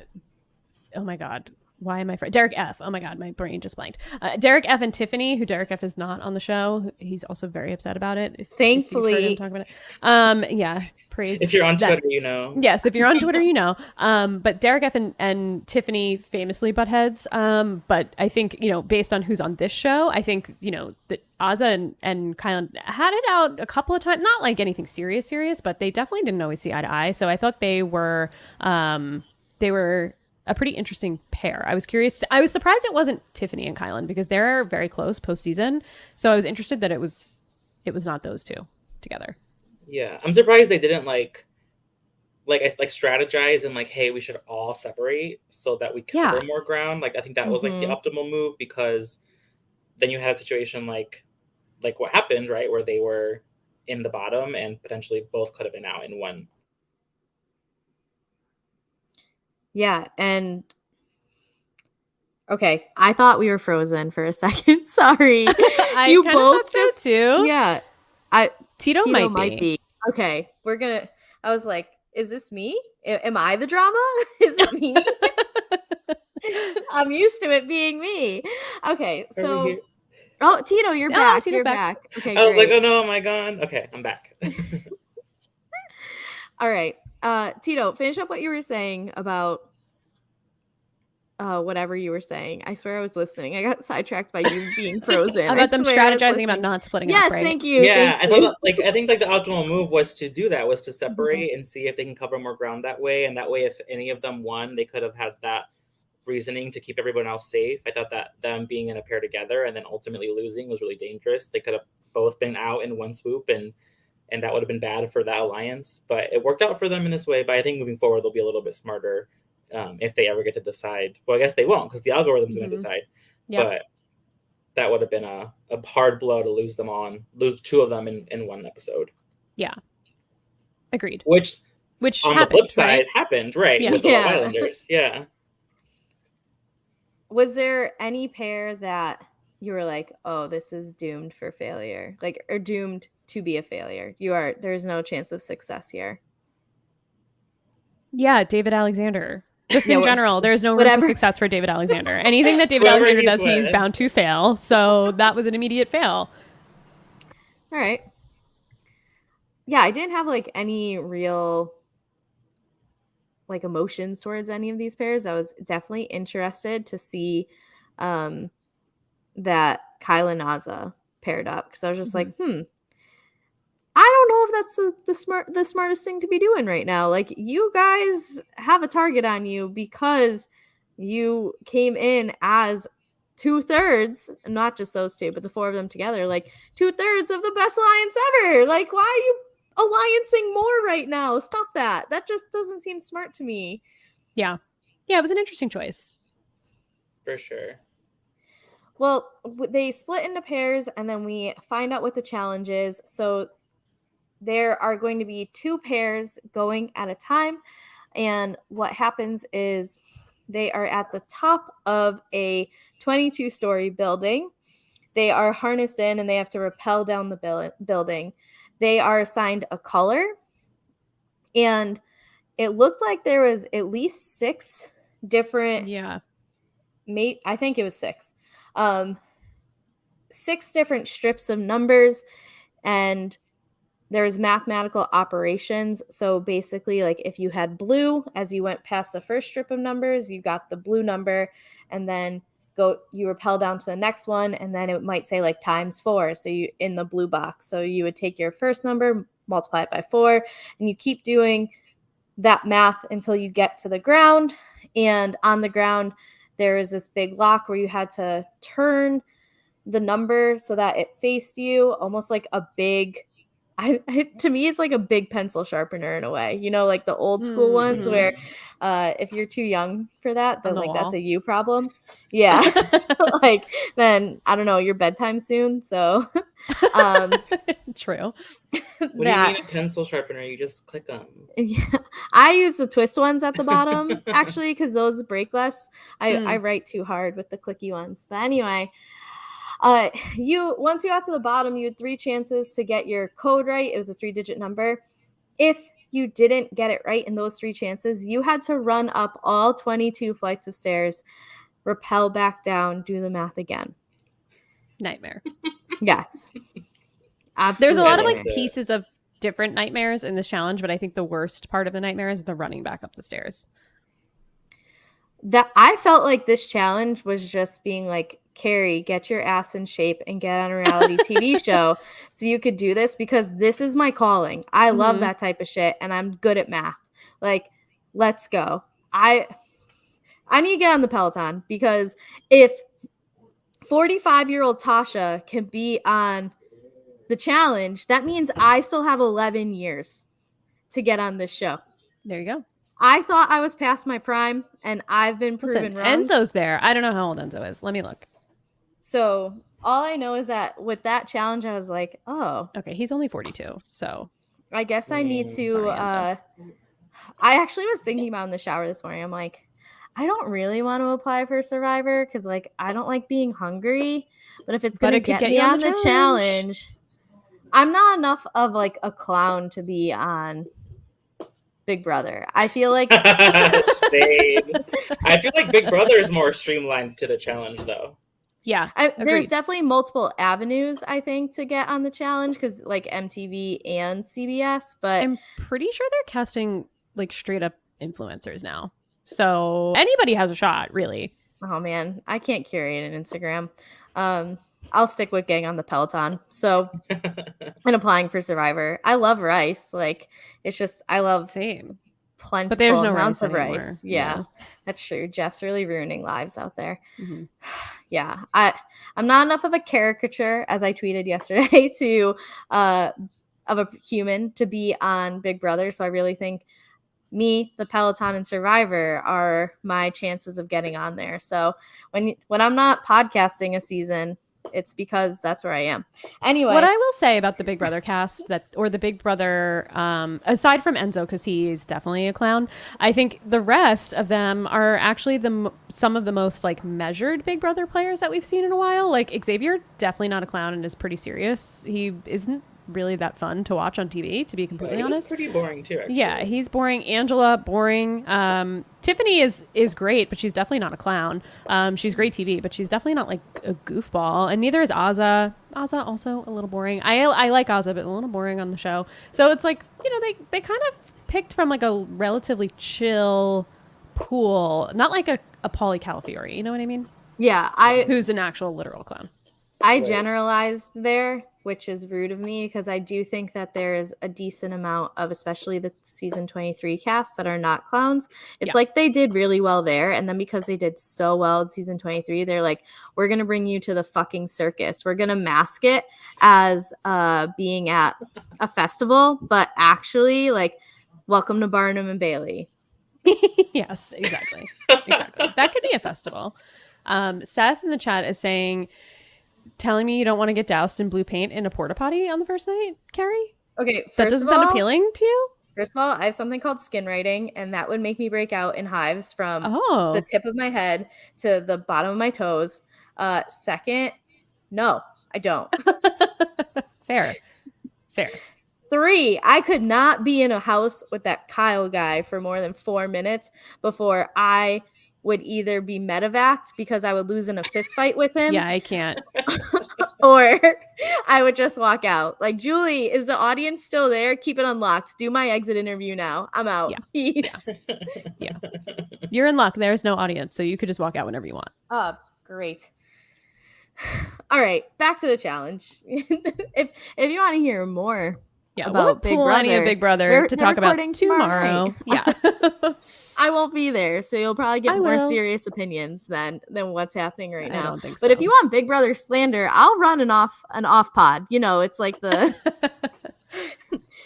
my God, why am I Derek F? Oh my God, my brain just blanked. Derek F and Tiffany, who Derek F is not on the show. He's also very upset about it. Thankfully, if you've heard him talk about it. Yeah, praise. If you're on Twitter, you know. Yes, if you're on Twitter, you know. But Derek F and Tiffany famously butt heads. But I think based on who's on this show, I think that Azza and Kylan had it out a couple of times. Not like anything serious, but they definitely didn't always see eye to eye. So I thought they were a pretty interesting pair. I was curious. I was surprised it wasn't Tiffany and Kylan because they're very close postseason. So I was interested that it was not those two together. Yeah, I'm surprised they didn't like strategize and like, hey, we should all separate so that we cover more ground. Like I think that was like the optimal move, because then you had a situation like what happened, right, where they were in the bottom and potentially both could have been out in one. Yeah, and okay, I thought we were frozen for a second. Sorry. You both thought so too? Yeah. Tito might be. Okay, I was like, is this me? Am I the drama? Is it me? I'm used to it being me. Okay, so Tito, you're back. Tito's you're back. Okay, I was like, oh no, am I gone? Okay, I'm back. All right. Tito, finish up what you were saying about whatever you were saying. I swear I was listening. I got sidetracked by you being frozen. About them strategizing about not splitting up, right? Thank you. Yeah, I thought I think the optimal move was to do that, was to separate and see if they can cover more ground that way. And that way, if any of them won, they could have had that reasoning to keep everyone else safe. I thought that them being in a pair together and then ultimately losing was really dangerous. They could have both been out in one swoop, and that would have been bad for that alliance. But it worked out for them in this way. But I think moving forward, they'll be a little bit smarter if they ever get to decide. Well, I guess they won't, because the algorithm's going to decide. Yep. But that would have been a hard blow to lose two of them in one episode. Yeah. Agreed. Which on happened, the flip side happened, right? Yeah. With the Love Islanders. Yeah. Was there any pair that you were like, oh, this is doomed for failure? Like, or doomed to be a failure? There's no chance of success here. Yeah, David Alexander. Just in general, there's no room for success for David Alexander. Anything that David Alexander does, he's bound to fail. So that was an immediate fail. All right. Yeah, I didn't have like any real like emotions towards any of these pairs. I was definitely interested to see that Kayla and Azza paired up, because I was just like, I don't know if that's the smartest thing to be doing right now. Like, you guys have a target on you because you came in as 2/3, not just those two, but the four of them together, like 2/3 of the best alliance ever. Like, why are you alliancing more right now? Stop that. That just doesn't seem smart to me. Yeah, it was an interesting choice. For sure. Well, they split into pairs, and then we find out what the challenge is. So there are going to be 2 pairs going at a time. And what happens is they are at the top of a 22-story building. They are harnessed in and they have to rappel down the building. They are assigned a color. And it looked like there was at least 6 different... Yeah. I think it was 6. 6 different strips of numbers, and there's mathematical operations. So basically, like, if you had blue, as you went past the first strip of numbers, you got the blue number, and then you rappel down to the next one, and then it might say like times 4. So you in the blue box. So you would take your first number, multiply it by 4, and you keep doing that math until you get to the ground. And on the ground, there is this big lock where you had to turn the number so that it faced you, almost like a big, to me, it's like a big pencil sharpener in a way, you know, like the old school ones where if you're too young for that, then like that's a you problem. Yeah. Like then I don't know, your bedtime soon. So True. What do you mean a pencil sharpener? You just click them. Yeah. I use the twist ones at the bottom actually because those break less. I write too hard with the clicky ones. But anyway, once you got to the bottom, you had 3 chances to get your code right. It was a 3-digit number. If you didn't get it right in those 3 chances, you had to run up all 22 flights of stairs, rappel back down, do the math again. Nightmare. Yes. Absolutely. There's a lot of like pieces of different nightmares in this challenge, but I think the worst part of the nightmare is the running back up the stairs. That I felt like this challenge was just being like, Kari, get your ass in shape and get on a reality TV show so you could do this because this is my calling. I love that type of shit and I'm good at math. Like, let's go. I need to get on the Peloton because if 45-year-old Tasha can be on the challenge, that means I still have 11 years to get on this show. There you go. I thought I was past my prime, and I've been proven wrong. Enzo's there. I don't know how old Enzo is. Let me look. So all I know is that with that challenge, I was like, oh. Okay, he's only 42, so. I guess I need to. Sorry, I actually was thinking about in the shower this morning. I'm like, I don't really want to apply for Survivor because, like, I don't like being hungry. But if it's going to get me on the challenge, I'm not enough of, like, a clown to be on Big Brother. I feel like I feel like Big Brother is more streamlined to the challenge though. Yeah, there's definitely multiple avenues I think to get on the challenge because like MTV and CBS, but I'm pretty sure they're casting like straight up influencers now, so anybody has a shot really. Oh man, I can't curate an Instagram. I'll stick with getting on the Peloton. So, and applying for Survivor. I love rice. Like, it's just, I love plentiful but there's no amounts of anymore. rice. Yeah, that's true. Jeff's really ruining lives out there. Mm-hmm. Yeah, I'm not enough of a caricature, as I tweeted yesterday, to of a human to be on Big Brother. So I really think me, the Peloton, and Survivor are my chances of getting on there. So when I'm not podcasting a season, it's because that's where I am. Anyway, what I will say about the Big Brother cast or the Big Brother, aside from Enzo, because he's definitely a clown, I think the rest of them are actually some of the most like measured Big Brother players that we've seen in a while. Like Xavier, definitely not a clown and is pretty serious. He isn't really that fun to watch on TV, to be completely honest. He's pretty boring too, actually. Yeah, he's boring. Angela, boring. Tiffany is great, but she's definitely not a clown. She's great TV, but she's definitely not like a goofball. And neither is Azza. Azza also a little boring. I like Azza, but a little boring on the show. So it's like, you know, they kind of picked from like a relatively chill pool, not like a Pauly Calafiore. You know what I mean? Yeah, who's an actual literal clown. I generalized there, which is rude of me because I do think that there is a decent amount of, especially the season 23 cast, that are not clowns. It's like they did really well there. And then because they did so well in season 23, they're like, we're going to bring you to the fucking circus. We're going to mask it as being at a festival, but actually like, welcome to Barnum and Bailey. Yes, exactly. That could be a festival. Seth in the chat is telling me you don't want to get doused in blue paint in a porta potty on the first night, Kari? Okay, that doesn't sound appealing to you? First of all, I have something called skin writing, and that would make me break out in hives from the tip of my head to the bottom of my toes. Second, no, I don't. Fair. 3, I could not be in a house with that Kyle guy for more than 4 minutes before I would either be medevaced because I would lose in a fist fight with him. Yeah, I can't. Or I would just walk out. Like, Julie, is the audience still there? Keep it unlocked. Do my exit interview now. I'm out. Yeah. You're in luck. There's no audience, so you could just walk out whenever you want. Oh, great. All right, back to the challenge. If you want to hear more Yeah, about we'll have Big plenty Brother. of Big Brother They're to talk about recording tomorrow. night. Yeah. I won't be there, so you'll probably get I more will. serious opinions than what's happening right now. I don't think But so. if you want Big Brother slander, I'll run an off pod. You know, it's like the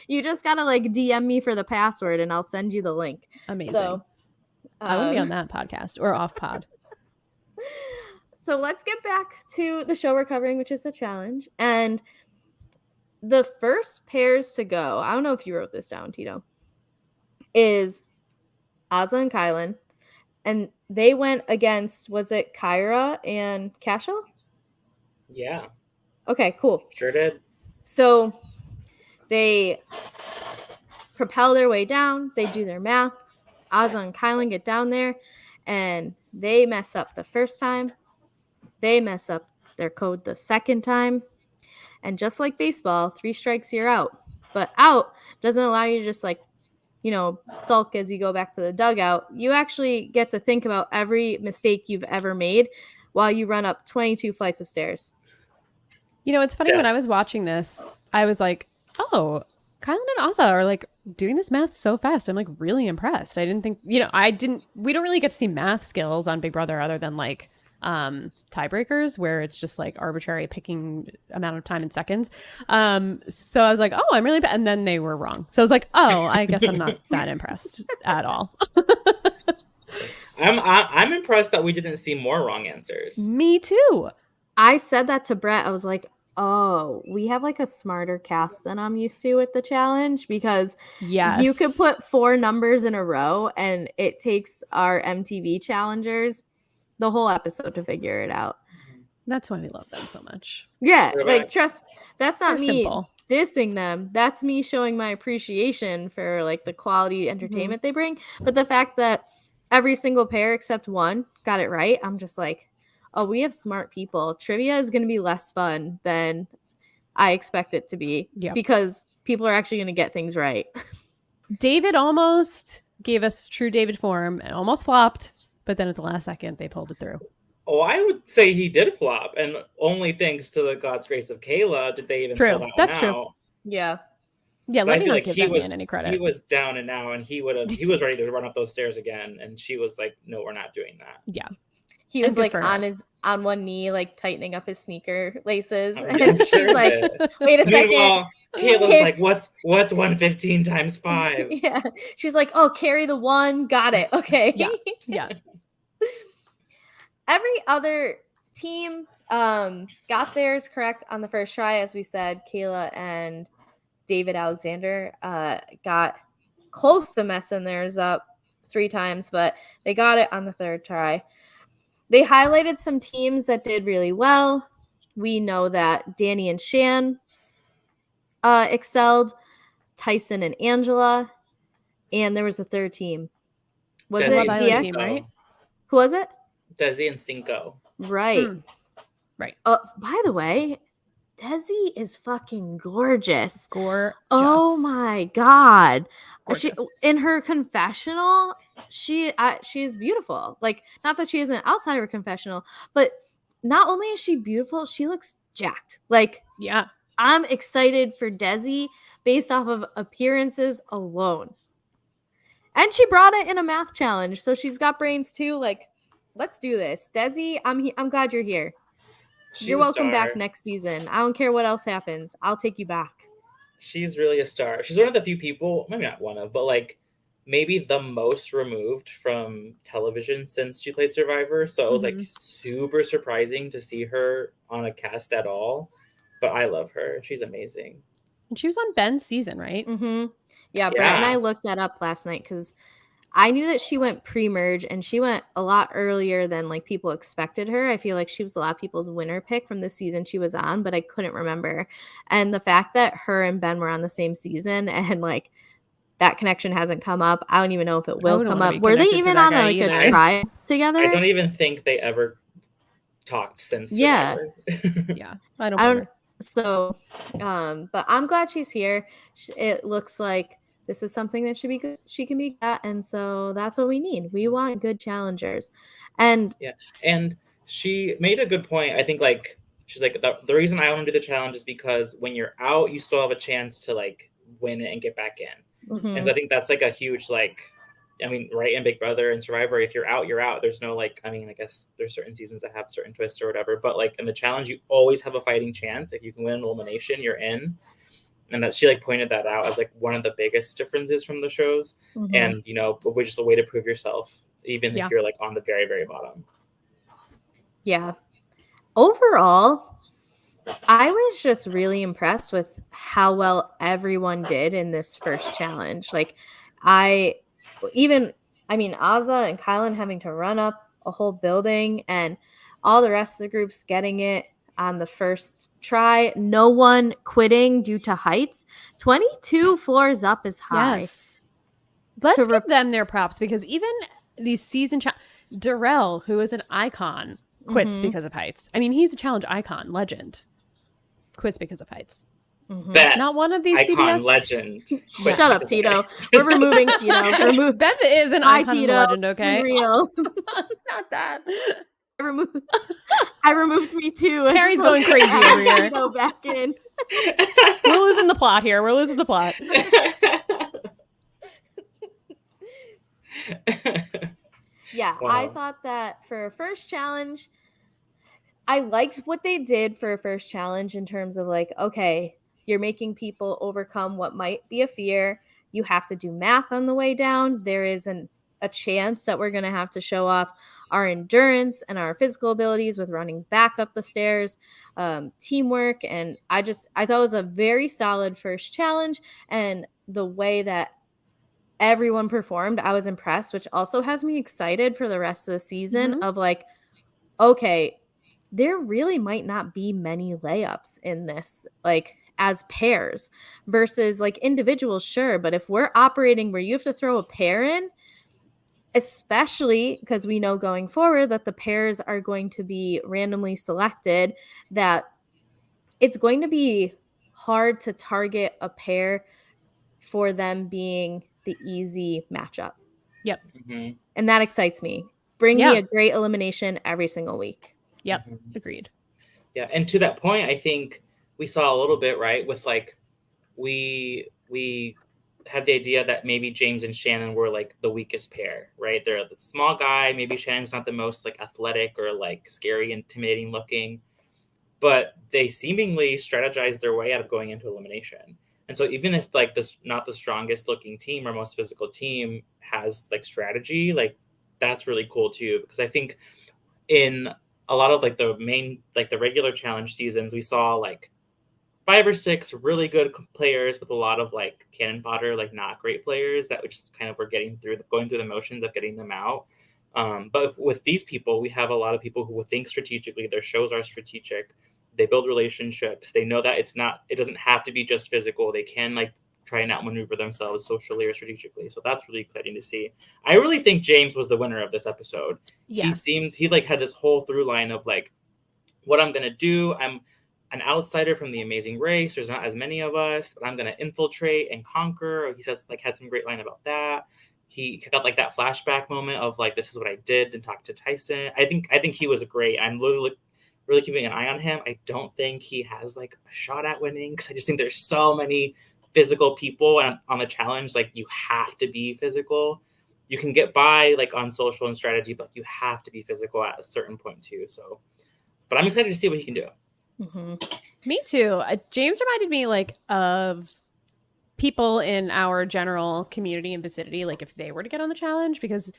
you just gotta like DM me for the password, and I'll send you the link. Amazing. So I want to be on that podcast or off pod. So let's get back to the show we're covering, which is the challenge. And the first pairs to go, I don't know if you wrote this down, Tito, is Azza and Kylan. And they went against, was it Kyra and Cashel? Yeah. Okay, cool. Sure did. So they propel their way down. They do their math. Azza and Kylan get down there, and they mess up the first time. They mess up their code the second time. And just like baseball, 3 strikes, you're out. But out doesn't allow you to just like, you know, sulk as you go back to the dugout. You actually get to think about every mistake you've ever made while you run up 22 flights of stairs. You know, it's funny, when I was watching this, I was like, oh, Kylan and Azza are like doing this math so fast. I'm like really impressed. I didn't think, you know, we don't really get to see math skills on Big Brother other than like tiebreakers, where it's just like arbitrary picking amount of time in seconds. So I was like, oh, I'm really bad. And then they were wrong. So I was like, oh, I guess I'm not that impressed at all. I'm impressed that we didn't see more wrong answers. Me too. I said that to Brett. I was like, oh, we have like a smarter cast than I'm used to with the challenge, because you could put 4 numbers in a row and it takes our MTV challengers the whole episode to figure it out. That's why we love them so much. Yeah, like trust, that's not They're me simple. dissing them. That's me showing my appreciation for like the quality entertainment they bring. But the fact that every single pair except one got it right, I'm just like, oh, we have smart people. Trivia is going to be less fun than I expect it to be, because people are actually going to get things right. David almost gave us true David form and almost flopped, but then at the last second they pulled it through. Oh, I would say he did flop, and only thanks to the God's grace of Kayla did they even pull that That's one true. out. Yeah. Yeah, let me not give that man any credit. He was down and out, and he was ready to run up those stairs again, and she was like, no, we're not doing that. Yeah. He was like on one knee, like tightening up his sneaker laces. And she's like, wait a second. Meanwhile, Kayla's like, what's 115 times 5? Yeah. She's like, oh, carry the 1. Got it. Okay. Yeah. Every other team got theirs correct on the first try. As we said, Kayla and David Alexander got close to messing theirs up 3 times, but they got it on the 3rd try. They highlighted some teams that did really well. We know that Danny and Shan excelled, Tyson and Angela, and there was a 3rd team. Was Desi it DX? Team, right? Who was it? Desi and Cinco. Right. Right. By the way, Desi is fucking gorgeous. Gorgeous. Oh my God. Gorgeous. In her confessional, she is beautiful. Like, not that she isn't outside of her confessional, but not only is she beautiful, she looks jacked. Like, yeah, I'm excited for Desi based off of appearances alone. And she brought it in a math challenge, so she's got brains too. Like, let's do this. Desi, I'm glad you're here. You're welcome back next season. I don't care what else happens. I'll take you back. She's really a star. She's one of the few people, maybe not one of, but like maybe the most removed from television since she played Survivor. So it was like super surprising to see her on a cast at all. But I love her. She's amazing. And she was on Ben's season, right? Yeah, Brett and I looked that up last night because I knew that she went pre-merge, and she went a lot earlier than like people expected her. I feel like she was a lot of people's winner pick from the season she was on, but I couldn't remember. And the fact that her and Ben were on the same season and like that connection hasn't come up. I don't even know if it will come up. Were they even on like a trial together? I don't even think they ever talked since. Yeah. Yeah. I don't. So, but I'm glad she's here. It looks like this is something that should be good. She can be at, and so that's what we need. We want good challengers, and she made a good point. I think like she's like the reason I want to do the challenge is because when you're out, you still have a chance to like win it and get back in. Mhm. And so I think that's like a huge, like, I mean, right, in Big Brother and Survivor, if you're out, you're out. There's no, like, I mean, I guess there's certain seasons that have certain twists or whatever, but like in the challenge, you always have a fighting chance. If you can win an elimination, you're in. And that she like pointed that out as like one of the biggest differences from the shows. Mhm. And, you know, but just a way to prove yourself, even Yeah. if you're like on the very, very bottom. Yeah. Overall, I was just really impressed with how well everyone did in this first challenge. Like, I mean, Azza and Kylan having to run up a whole building and all the rest of the groups getting it on the first try. No one quitting due to heights. 22 floors up is high. Yes. Let's give them their props, because even these season Darrell, who is an icon, quits because of heights. I mean, he's a challenge icon, legend. Quits because of heights. Beth, not one of these icon CBS legend. Shut up, Tito. We're removing Tito. Beth is an icon and a legend, okay? Real. Not that. I removed me too. Carrie's going crazy over here. Go back in. We're losing the plot here. We're losing the plot. Yeah, wow. I thought that for a first challenge, I liked what they did for a first challenge in terms of like, okay, you're making people overcome what might be a fear. You have to do math on the way down. There is a chance that we're going to have to show off our endurance and our physical abilities with running back up the stairs, teamwork. And I thought it was a very solid first challenge. And the way that everyone performed, I was impressed, which also has me excited for the rest of the season of like, okay, there really might not be many layups in this, like as pairs versus like individuals, sure. But if we're operating where you have to throw a pair in, especially because we know going forward that the pairs are going to be randomly selected, that it's going to be hard to target a pair for them being the easy matchup. Yep. Mm-hmm. And that excites me. Bring me a great elimination every single week. Yep. Agreed. Yeah. And to that point, I think we saw a little bit, right, with like we had the idea that maybe James and Shannon were like the weakest pair, right? They're the small guy. Maybe Shannon's not the most like athletic or like scary, intimidating looking, but they seemingly strategized their way out of going into elimination. And so even if like this not the strongest looking team or most physical team has like strategy, like that's really cool too. Because I think in a lot of like the main, like the regular challenge seasons, we saw like 5 or 6 really good players with a lot of like cannon fodder, like not great players that just kind of were going through the motions of getting them out. But with these people, we have a lot of people who will think strategically. Their shows are strategic. They build relationships. They know that it doesn't have to be just physical. They can like try and outmaneuver themselves socially or strategically. So that's really exciting to see. I really think James was the winner of this episode. Yes. He like had this whole through line of like, what I'm going to do. I'm an outsider from the Amazing Race. There's not as many of us, but I'm going to infiltrate and conquer. He says like had some great line about that. He got like that flashback moment of like, this is what I did and talked to Tyson. I think he was great. I'm really keeping an eye on him. I don't think he has like a shot at winning because I just think there's so many physical people on the challenge. Like you have to be physical. You can get by like on social and strategy, but you have to be physical at a certain point too. So, but I'm excited to see what he can do. Mm-hmm. Me too. James reminded me like of people in our general community and vicinity, like if they were to get on the challenge, because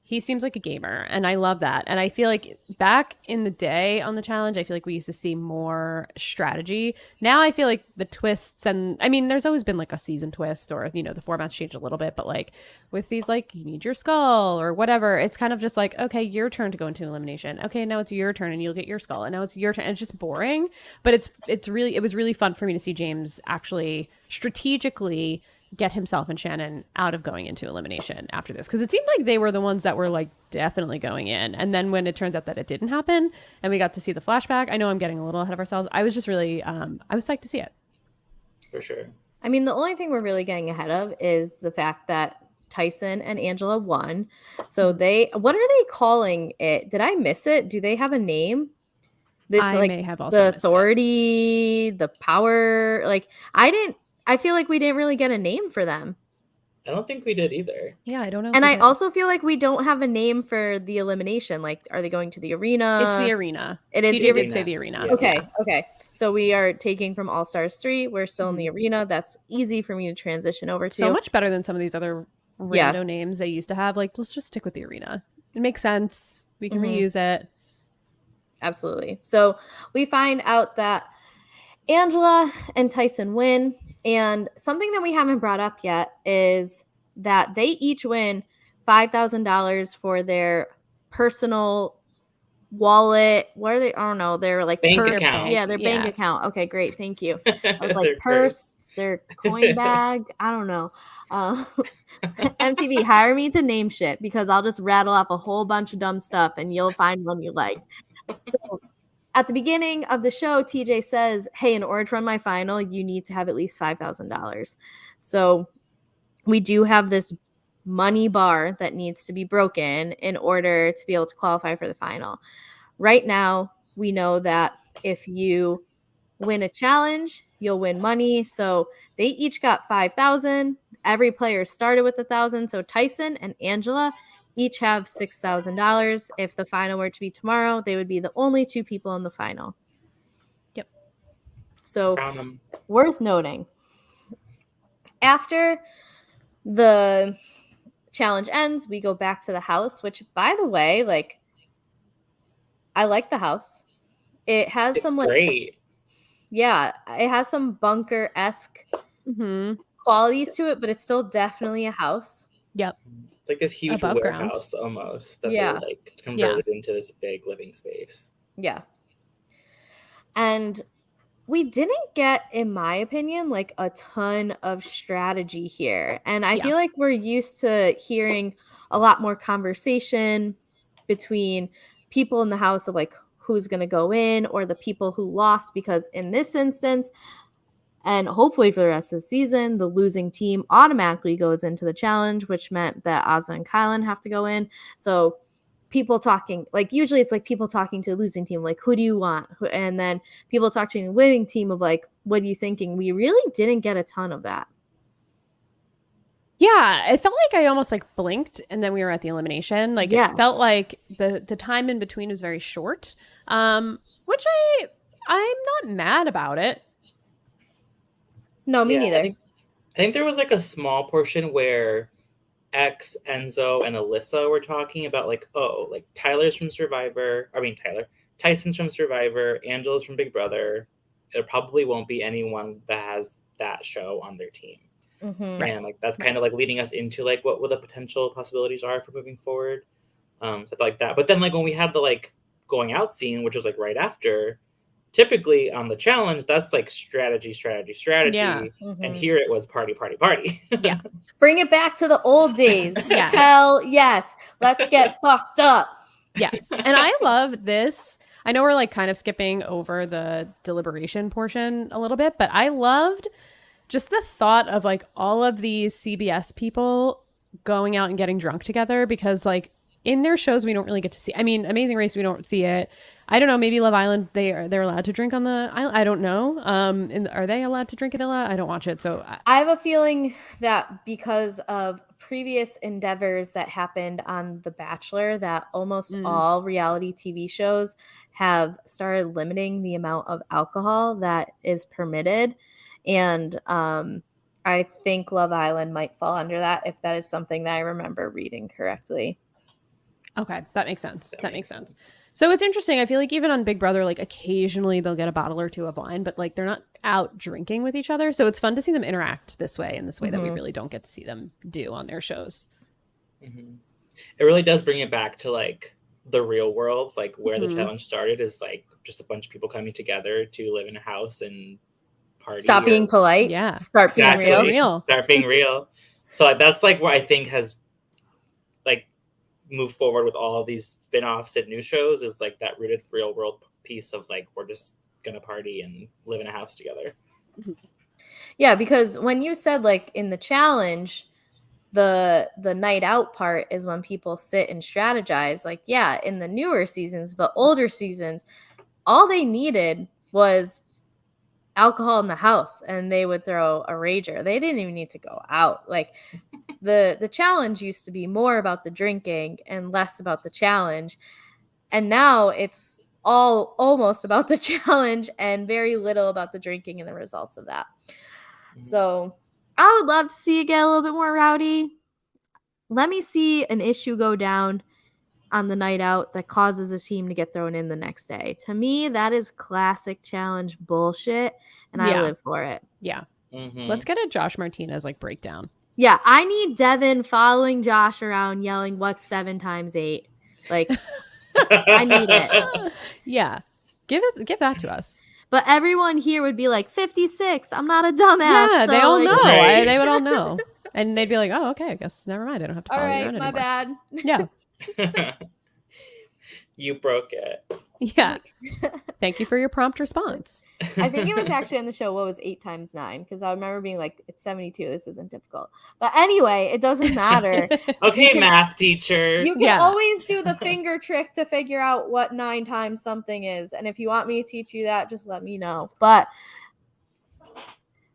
he seems like a gamer and I love that. And I feel like back in the day on the challenge, I feel like we used to see more strategy. Now I feel like the twists, and I mean, there's always been like a season twist or, you know, the format's changed a little bit, but like with these, like you need your skull or whatever, it's kind of just like, okay, your turn to go into elimination. Okay, now it's your turn and you'll get your skull. And now it's your turn. And it's just boring, but it was really fun for me to see James actually strategically get himself and Shannon out of going into elimination after this, because it seemed like they were the ones that were like definitely going in, and then when it turns out that it didn't happen and we got to see the flashback, I know I'm getting a little ahead of ourselves, I was just really I was psyched to see it. For sure. I mean, the only thing we're really getting ahead of is the fact that Tyson and Angela won. So what are they calling it? Did I miss it? Do they have a name? I like may have also the missed authority, the power. Like I I feel like we didn't really get a name for them. I don't think we did either. Yeah, I don't know. And I also feel like we don't have a name for the elimination. Like, are they going to the arena? It's the arena. It is TJ the arena. did say the arena. Yeah. Okay, okay. So we are taking from All Stars 3. We're still in the Mm-hmm. arena. That's easy for me to transition over to. So much better than some of these other rando names they used to have. Like, let's just stick with the arena. It makes sense. We can reuse it. Absolutely. So we find out that Angela and Tyson win. And something that we haven't brought up yet is that they each win $5,000 for their personal wallet. What are they? I don't know. They're like Bank purse. account. Yeah, their bank account. Okay, great. Thank you. I was like purse, their coin bag. I don't know. MTV, hire me to name shit because I'll just rattle off a whole bunch of dumb stuff and you'll find one you like. So at the beginning of the show, TJ says, hey, in order to run my final, you need to have at least $5,000. So we do have this money bar that needs to be broken in order to be able to qualify for the final. Right now, we know that if you win a challenge, you'll win money. So they each got 5,000. Every player started with 1,000. So Tyson and Angela each have $6,000. If the final were to be tomorrow, they would be the only two people in the final. Yep. So worth noting. After the challenge ends, we go back to the house, which, by the way, like, I like the house. It has some like great. Yeah, it has some bunker-esque qualities to it, but it's still definitely a house. Yep. It's like this huge above warehouse ground. almost that they like converted into this big living space. Yeah. And we didn't get, in my opinion, like a ton of strategy here. And I feel like we're used to hearing a lot more conversation between people in the house of like who's going to go in or the people who lost, because in this instance, and hopefully for the rest of the season, the losing team automatically goes into the challenge, which meant that Ozzy and Kylan have to go in. So people talking, like usually it's like people talking to the losing team, like, who do you want? And then people talking to the winning team of like, what are you thinking? We really didn't get a ton of that. Yeah, it felt like I almost like blinked and then we were at the elimination. Like it felt like the time in between was very short, which I'm not mad about it. No, me neither. I think there was like a small portion where X, Enzo, and Alyssa were talking about like, oh, like Tyson's from Survivor. Tyson's from Survivor. Angela's from Big Brother. There probably won't be anyone that has that show on their team. And like that's kind of like leading us into like what the potential possibilities are for moving forward. Stuff like that. But then like when we had the like going out scene, which was like right after, typically on the challenge, that's like strategy. Yeah. And here it was party. Yeah. Bring it back to the old days. Hell yes. Let's get fucked up. Yes. And I love this. I know we're like kind of skipping over the deliberation portion a little bit, but I loved just the thought of like all of these CBS people going out and getting drunk together, because like in their shows we don't really get to see. I mean, Amazing Race, we don't see it. I don't know, maybe Love Island, they're allowed to drink on the island. I don't know. And are they allowed to drink at Illa? I don't watch it, so I have a feeling that because of previous endeavors that happened on The Bachelor, that almost all reality TV shows have started limiting the amount of alcohol that is permitted. And I think Love Island might fall under that, if that is something that I remember reading correctly. Okay, that makes sense. That makes sense. So it's interesting. I feel like even on Big Brother, like occasionally they'll get a bottle or two of wine, but like they're not out drinking with each other. So it's fun to see them interact this way, in this way that we really don't get to see them do on their shows. It really does bring it back to like the real world, like where the challenge started is like just a bunch of people coming together to live in a house and party. Stop being polite. Yeah. Start being real. Start being real. So that's like what I think has like moved forward with all of these spin-offs and new shows, is like that rooted real world piece of like, we're just gonna party and live in a house together. Yeah, because when you said like in the challenge, the night out part is when people sit and strategize. Like, yeah, in the newer seasons, but older seasons, all they needed was alcohol in the house and they would throw a rager. They didn't even need to go out. Like the challenge used to be more about the drinking and less about the challenge. And now it's all almost about the challenge and very little about the drinking and the results of that. So I would love to see it get a little bit more rowdy. Let me see an issue go down on the night out that causes a team to get thrown in the next day. To me, that is classic challenge bullshit, and I live for it. Yeah. Let's get a Josh Martinez like breakdown. Yeah, I need Devin following Josh around yelling, "What's 7 times 8?" Like, I need it. Yeah. Give that to us. But everyone here would be like, 56. I'm not a dumbass. Yeah, so they all like, know. Right. They would all know. And they'd be like, oh, okay, I guess never mind. I don't have to all follow you right, around my anymore. bad. Yeah. You broke it. Yeah. Thank you for your prompt response. I think it was actually on the show, what was 8 times 9? Because I remember being like, it's 72. This isn't difficult. But anyway, it doesn't matter. Okay, math teacher. You can always do the finger trick to figure out what 9 times something is. And if you want me to teach you that, just let me know. But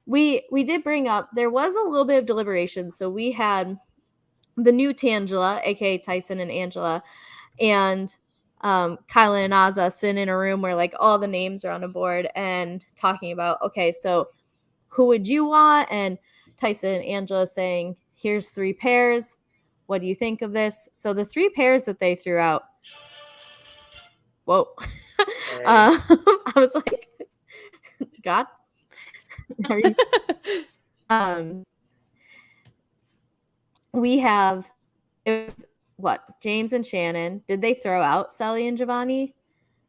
we did bring up, there was a little bit of deliberation. So we had the new Tangela, aka Tyson and Angela, and Kayla and Azza sitting in a room where like all the names are on a board and talking about, okay, so who would you want? And Tyson and Angela saying, here's 3 pairs. What do you think of this? So the 3 pairs that they threw out. Whoa. I was like, God. We have, it was what, James and Shannon. Did they throw out Sully and Giovanni?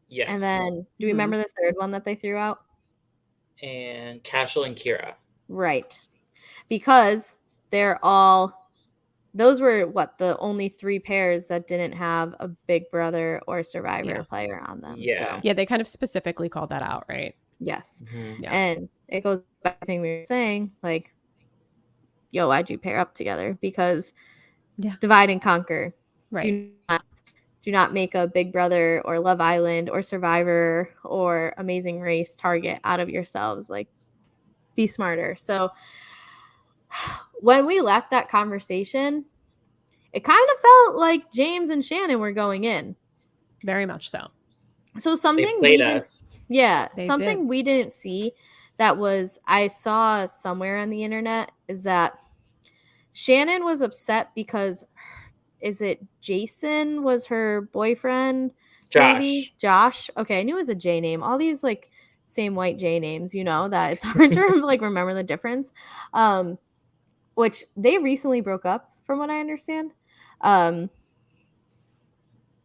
Yes. And then, do you remember the third one that they threw out? And Cashel and Kira. Right. Because they're all, those were what, the only 3 pairs that didn't have a Big Brother or Survivor player on them. Yeah. So. Yeah, they kind of specifically called that out, right? Yes. Mm-hmm. Yeah. And it goes back to the thing we were saying, like, yo, why'd you pair up together? Because divide and conquer. Right. Do not make a Big Brother or Love Island or Survivor or Amazing Race target out of yourselves. Like, be smarter. So when we left that conversation, it kind of felt like James and Shannon were going in. Very much so. So something we didn't see that was, I saw somewhere on the internet, is that Shannon was upset because, is it Jason was her boyfriend? Maybe? Josh. Okay, I knew it was a J name. All these like same white J names, you know, that it's hard to like remember the difference. Which they recently broke up, from what I understand.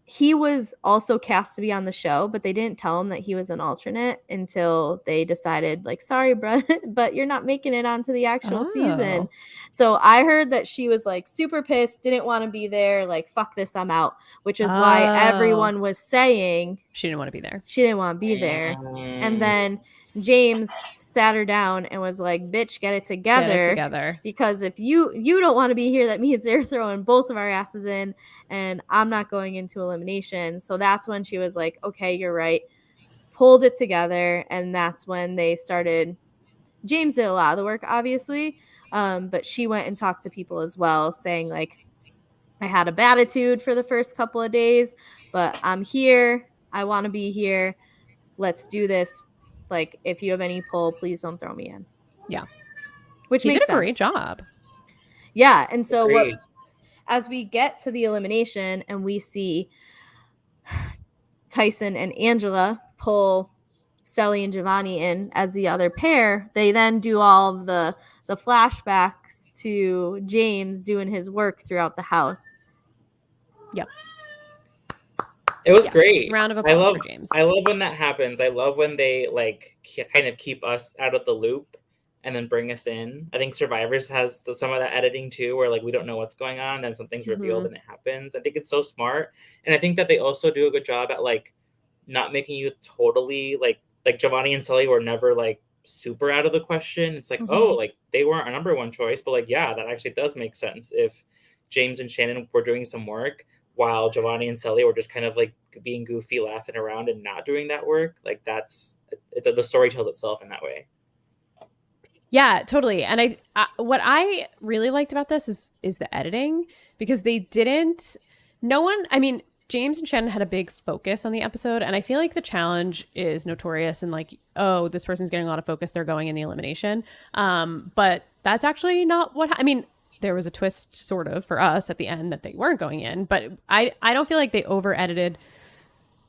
He was also cast to be on the show, but they didn't tell him that he was an alternate until they decided, like, sorry, bro, but you're not making it onto the actual season. So I heard that she was, like, super pissed, didn't want to be there, like, fuck this, I'm out, which is why everyone was saying she didn't want to be there. She didn't want to be there. And then James sat her down and was like, bitch, get it together. Because if you don't want to be here, that means they're throwing both of our asses in, and I'm not going into elimination. So that's when she was like, okay, you're right. Pulled it together, and that's when they started. James did a lot of the work, obviously, but she went and talked to people as well, saying, like, I had a bad attitude for the first couple of days, but I'm here. I want to be here. Let's do this. Like, if you have any pull, please don't throw me in. Yeah. Which makes sense. He did a great job. Yeah. And so as we get to the elimination and we see Tyson and Angela pull Sully and Giovanni in as the other pair, they then do all of the flashbacks to James doing his work throughout the house. Yep. It was great. Round of applause for James. I love when that happens. I love when they like kind of keep us out of the loop and then bring us in. I think Survivors has some of that editing too, where like we don't know what's going on, then something's revealed and it happens. I think it's so smart, and I think that they also do a good job at like not making you totally like Giovanni and Sully were never like super out of the question. It's like oh, like they weren't our number one choice, but like yeah, that actually does make sense if James and Shannon were doing some work while Giovanni and Sully were just kind of like being goofy, laughing around and not doing that work. Like the story tells itself in that way. Yeah, totally. And what I really liked about this is the editing, because they didn't. No one. I mean, James and Shannon had a big focus on the episode, and I feel like the challenge is notorious and like, oh, this person's getting a lot of focus, they're going in the elimination. But that's actually not what. I mean, there was a twist, sort of, for us at the end that they weren't going in, but I don't feel like they over edited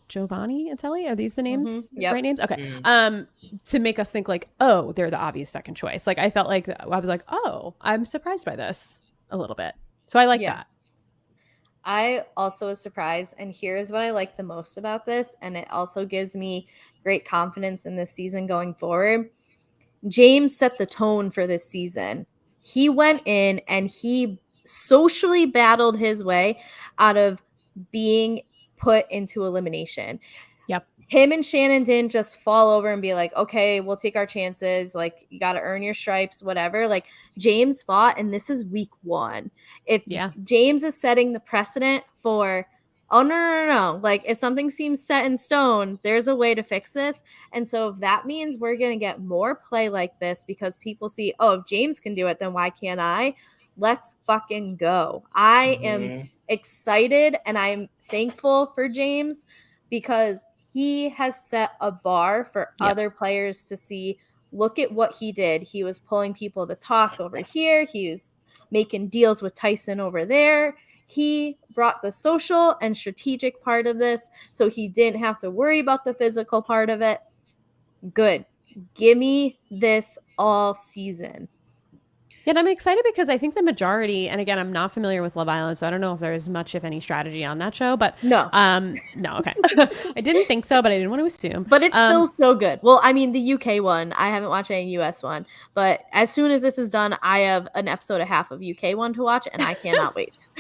Giovanni and Telly, are these the names? Yep. Right names? Okay. To make us think like, oh, they're the obvious second choice. Like I felt like I was like, oh, I'm surprised by this a little bit. So I like that. I also was surprised, and here's what I like the most about this, and it also gives me great confidence in this season going forward. James set the tone for this season. He went in and he socially battled his way out of being put into elimination. Yep. Him and Shannon didn't just fall over and be like, okay, we'll take our chances. Like, you got to earn your stripes, whatever. Like, James fought, and this is week 1. If James is setting the precedent for, oh, no. Like, if something seems set in stone, there's a way to fix this. And so if that means we're going to get more play like this because people see, oh, if James can do it, then why can't I? Let's fucking go. I am excited, and I'm thankful for James because he has set a bar for other players to see. Look at what he did. He was pulling people to talk over here. He was making deals with Tyson over there. He brought the social and strategic part of this, so he didn't have to worry about the physical part of it. Good. Give me this all season. Yeah, and I'm excited because I think the majority, and again, I'm not familiar with Love Island, so I don't know if there is much, if any, strategy on that show, but no, okay. I didn't think so, but I didn't want to assume. But it's still so good. Well, I mean, the UK one, I haven't watched any US one, but as soon as this is done, I have an episode and a half of UK one to watch, and I cannot wait.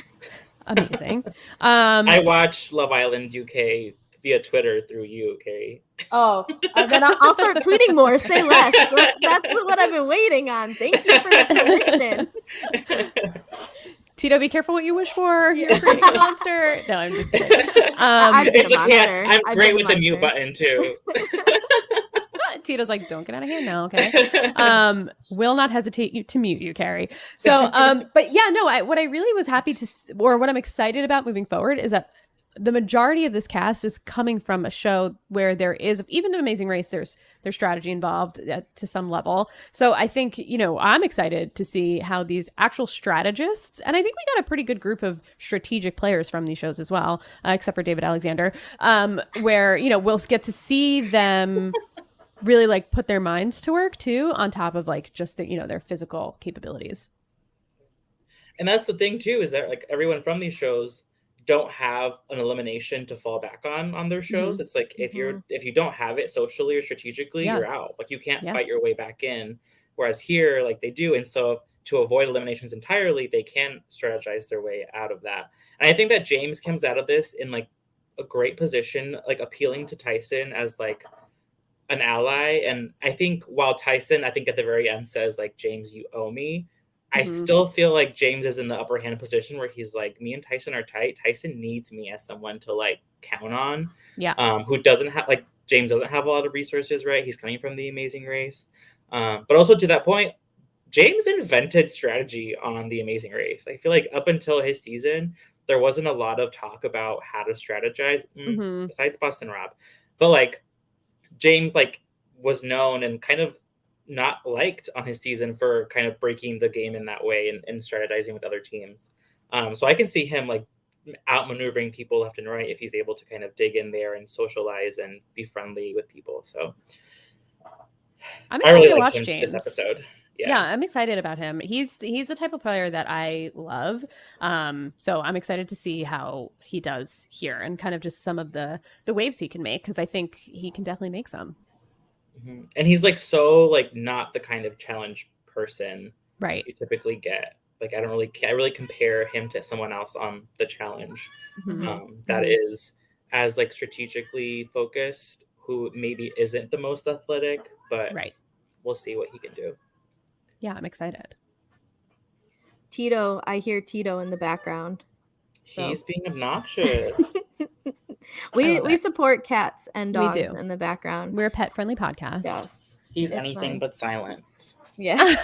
Amazing. I watch Love Island UK via Twitter through you, Kari. Oh, then I'll start tweeting more. Say less. That's what I've been waiting on. Thank you for the permission. Tito, be careful what you wish for. You're creating a monster. No, I'm just kidding. It's okay. I'm great with the mute button too. Tito's like, don't get out of hand now, okay? Will not hesitate to mute you, Kari. So, but yeah, no, what I really was happy to, or what I'm excited about moving forward is that the majority of this cast is coming from a show where there is, even in Amazing Race, there's strategy involved to some level. So I think, I'm excited to see how these actual strategists, and I think we got a pretty good group of strategic players from these shows as well, except for David Alexander, where, we'll get to see them really like put their minds to work too, on top of like just the, their physical capabilities. And that's the thing too, is that like everyone from these shows don't have an elimination to fall back on their shows. It's like if you don't have it socially or strategically, you're out. Like you can't fight your way back in. Whereas here, like they do. And so to avoid eliminations entirely, they can strategize their way out of that. And I think that James comes out of this in like a great position, like appealing to Tyson as like an ally. And I think while Tyson, I think at the very end says like, James, you owe me. I still feel like James is in the upper hand position where he's like, me and Tyson are tight. Tyson needs me as someone to like count on. Yeah. Who doesn't have, like, James doesn't have a lot of resources, right? He's coming from the Amazing Race. But also to that point, James invented strategy on the Amazing Race. I feel like up until his season, there wasn't a lot of talk about how to strategize besides Boston Rob. But like James like was known and kind of not liked on his season for kind of breaking the game in that way and strategizing with other teams. So I can see him like outmaneuvering people left and right if he's able to kind of dig in there and socialize and be friendly with people. So I'm excited really to watch James this episode. Yeah, I'm excited about him. He's the type of player that I love. So I'm excited to see how he does here and kind of just some of the waves he can make, because I think he can definitely make some. And he's like so like not the kind of challenge person right you typically get. Like I really compare him to someone else on the challenge that is as like strategically focused, who maybe isn't the most athletic, but we'll see what he can do. Yeah, I'm excited. Tito, I hear Tito in the background. So. He's being obnoxious. We support cats and dogs in the background. We're a pet-friendly podcast. Yes. He's anything but silent. Yeah.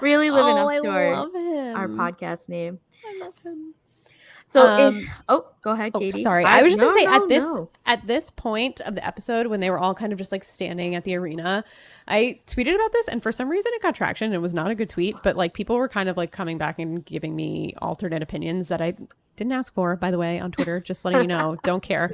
Really living up to love our him. podcast name. I love him. So, go ahead, Katie. Sorry. I was just gonna say no. at this point of the episode when they were all kind of just like standing at the arena, I tweeted about this, and for some reason it got traction. It was not a good tweet, but like people were kind of like coming back and giving me alternate opinions that I didn't ask for, by the way, on Twitter. Just letting you know, don't care.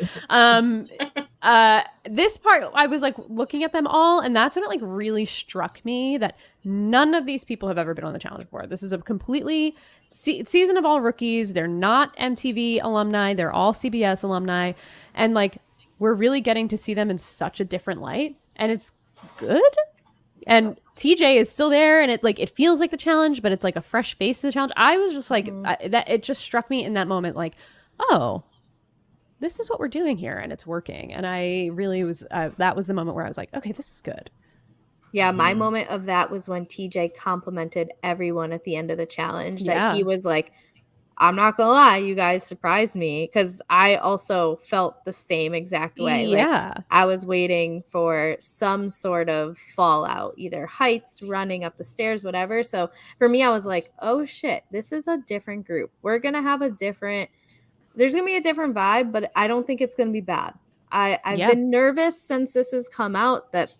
This part, I was like looking at them all, and that's when it like really struck me that none of these people have ever been on the challenge before. This is a completely season of all rookies. They're not MTV alumni. They're all CBS alumni. And like, we're really getting to see them in such a different light, and it's good. And TJ is still there, and it feels like the challenge, but it's like a fresh face to the challenge. I was just like, that it just struck me in that moment, like, oh, this is what we're doing here, and it's working. And I really was, that was the moment where I was like, okay, this is good. Yeah, my moment of that was when TJ complimented everyone at the end of the challenge. That he was like, I'm not gonna lie, you guys surprised me, because I also felt the same exact way. Yeah. Like, I was waiting for some sort of fallout, either heights, running up the stairs, whatever. So for me, I was like, oh shit, this is a different group. We're gonna have there's gonna be a different vibe, but I don't think it's gonna be bad. I've been nervous since this has come out that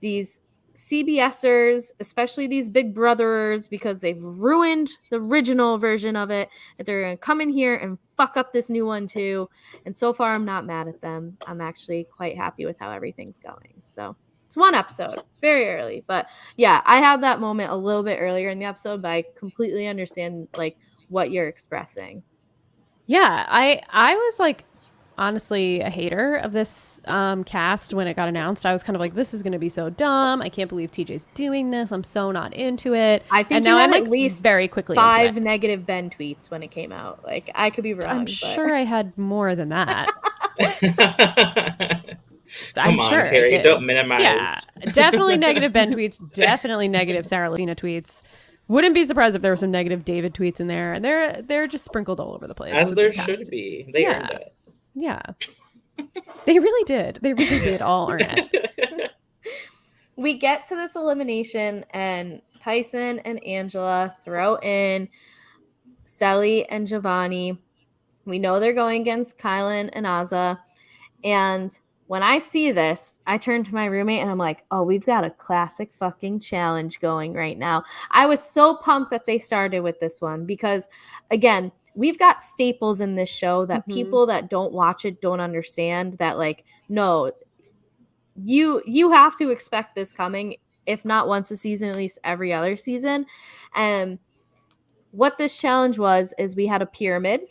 these CBSers, especially these Big Brotherers, because they've ruined the original version of it, that they're going to come in here and fuck up this new one too. And so far, I'm not mad at them. I'm actually quite happy with how everything's going. So it's one episode, very early. But yeah, I had that moment a little bit earlier in the episode, but I completely understand like what you're expressing. Yeah, I was like, honestly a hater of this cast when it got announced. I was kind of like, this is going to be so dumb. I can't believe TJ's doing this. I'm so not into it. I think and now I'm like at least very quickly 5 negative Ben tweets when it came out. Like, I could be wrong. I'm sure I had more than that. Come on, sure Kari, don't minimize. Yeah, definitely negative Ben tweets. Definitely negative Sarah Lucina tweets. Wouldn't be surprised if there were some negative David tweets in there, and they're just sprinkled all over the place. As there should be. They earned it. Yeah. They really did. They really did all earn it. We get to this elimination, and Tyson and Angela throw in Selly and Giovanni. We know they're going against Kylan and Azah. And when I see this, I turn to my roommate and I'm like, oh, we've got a classic fucking challenge going right now. I was so pumped that they started with this one because, again, we've got staples in this show that people that don't watch it don't understand, that like, no, you have to expect this coming, if not once a season, at least every other season. And what this challenge was is we had a pyramid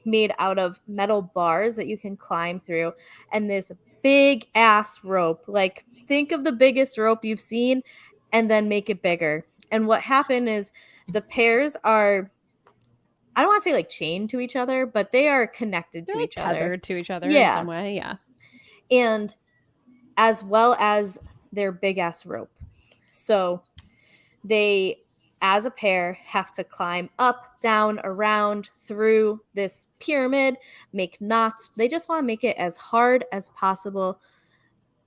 made out of metal bars that you can climb through, and this big ass rope. Like, think of the biggest rope you've seen and then make it bigger. And what happened is the pairs are, I don't want to say like chained to each other, but they are connected to each other. Tethered to each other in some way, yeah. And as well as their big ass rope. So they, as a pair, have to climb up, down, around, through this pyramid, make knots. They just want to make it as hard as possible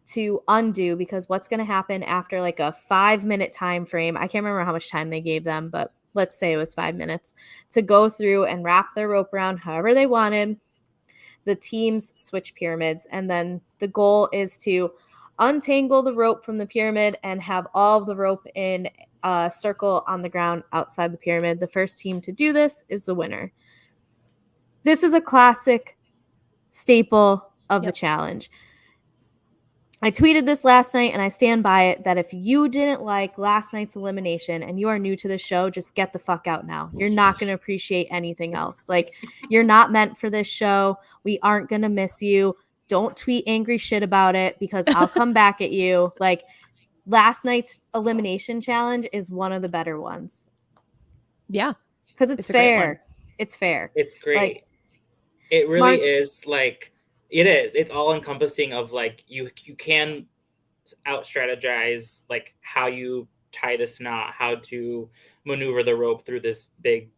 to undo, because what's going to happen after like a 5-minute time frame, I can't remember how much time they gave them, but let's say it was 5 minutes, to go through and wrap their rope around however they wanted. The teams switch pyramids, and then the goal is to untangle the rope from the pyramid and have all of the rope in a circle on the ground outside the pyramid. The first team to do this is the winner. This is a classic staple of the challenge. I tweeted this last night, and I stand by it, that if you didn't like last night's elimination and you are new to the show, just get the fuck out now. You're not going to appreciate anything else. Like, you're not meant for this show. We aren't going to miss you. Don't tweet angry shit about it, because I'll come back at you. Like, last night's elimination challenge is one of the better ones. Yeah. Because it's fair. It's fair. It's great. Like, it really is, like, it is. It's all encompassing of like, you can out strategize like how you tie this knot, how to maneuver the rope through this big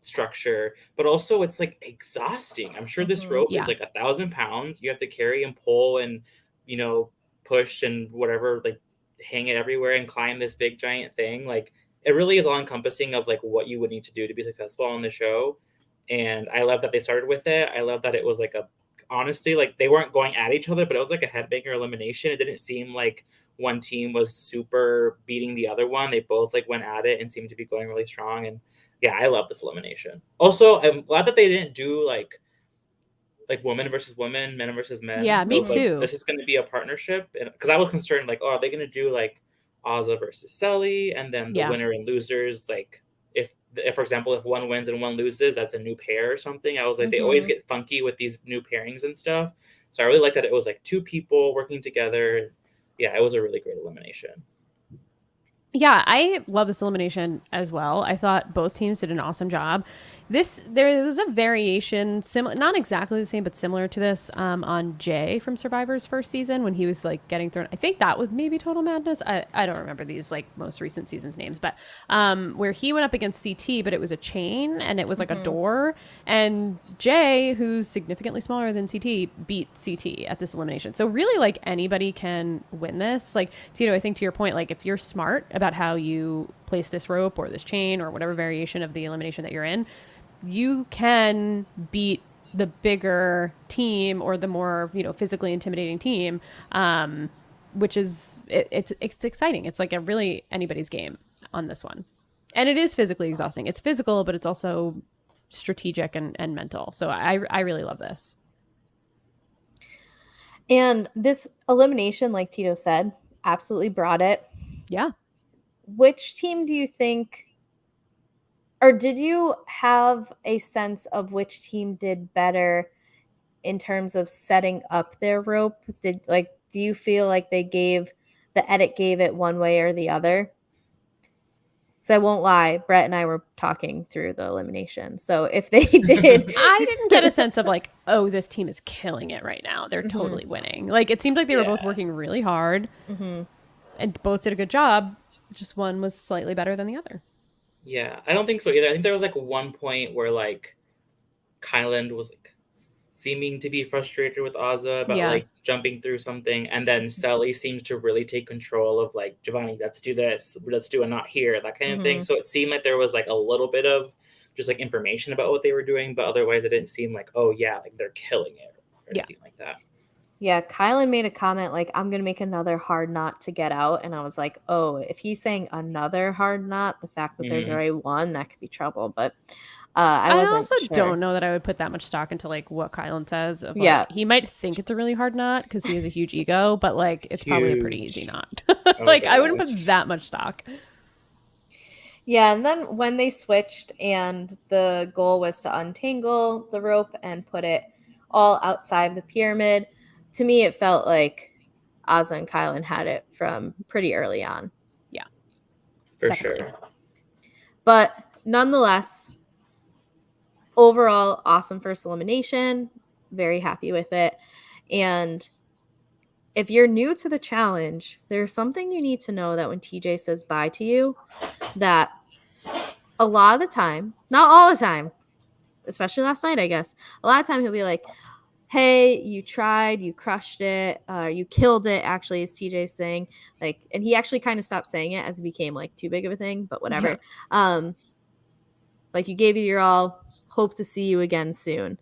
structure, but also it's like exhausting. I'm sure this rope is like 1,000 pounds. You have to carry and pull and, you know, push and whatever. Like, hang it everywhere and climb this big giant thing. Like it really is all encompassing of like what you would need to do to be successful on the show. And I love that they started with it. I love that it was like a honestly, like they weren't going at each other, but it was like a headbanger elimination. It didn't seem like one team was super beating the other one. They both like went at it and seemed to be going really strong. And yeah, I love this elimination. Also, I'm glad that they didn't do like women versus women, men versus men. Yeah, me like, too. this is going to be a partnership, because I was concerned like, oh, are they going to do like Ozza versus Selly, and then the winner and losers like if for example if one wins and one loses, that's a new pair or something. I was like, they always get funky with these new pairings and stuff. So I really like that it was like two people working together. Yeah, it was a really great elimination. Yeah, I love this elimination as well. I thought both teams did an awesome job. There was a variation, similar, not exactly the same, but similar to this on Jay from Survivor's first season when he was like getting thrown. I think that was maybe Total Madness. I don't remember these like most recent seasons names, but where he went up against CT, but it was a chain and it was like a door. And Jay, who's significantly smaller than CT, beat CT at this elimination. So really, like anybody can win this. Like Tito, I think to your point, like if you're smart about how you place this rope or this chain or whatever variation of the elimination that you're in, you can beat the bigger team or the more, physically intimidating team, which is it's exciting. It's like a really anybody's game on this one, and it is physically exhausting. It's physical, but it's also strategic and mental. So I really love this. And this elimination, like Tito said, absolutely brought it. Yeah. Which team do you think, or did you have a sense of which team did better in terms of setting up their rope? Do you feel like the edit gave it one way or the other? Because I won't lie, Brett and I were talking through the elimination. So if they did, I didn't get a sense of like, oh, this team is killing it right now. They're totally winning. Like it seemed like they were both working really hard, and both did a good job. Just one was slightly better than the other. Yeah, I don't think so either. I think there was like one point where like Kyland was like seeming to be frustrated with Ozza about like jumping through something, and then Selly seems to really take control of like, Giovanni, let's do this, let's do a not here, that kind of thing. So it seemed like there was like a little bit of just like information about what they were doing, but otherwise it didn't seem like, oh yeah, like they're killing it or anything like that. Yeah, Kylan made a comment like, I'm going to make another hard knot to get out. And I was like, oh, if he's saying another hard knot, the fact that there's already one, that could be trouble. But I also don't know that I would put that much stock into like what Kylan says. Of, like, he might think it's a really hard knot because he has a huge ego, but like it's probably a pretty easy knot. Like I wouldn't put that much stock. Yeah, and then when they switched and the goal was to untangle the rope and put it all outside the pyramid, to me it felt like Ozza and Kylan had it from pretty early on. Yeah. For definitely. Sure. But nonetheless, overall, awesome first elimination. Very happy with it. And if you're new to the challenge, there's something you need to know that when TJ says bye to you, that a lot of the time, not all the time, especially last night, I guess, a lot of time he'll be like, hey, you tried, you crushed it, you killed it, actually, is TJ's thing. Like, and he actually kind of stopped saying it as it became like too big of a thing, but whatever. Yeah. Like, you gave it your all, hope to see you again soon.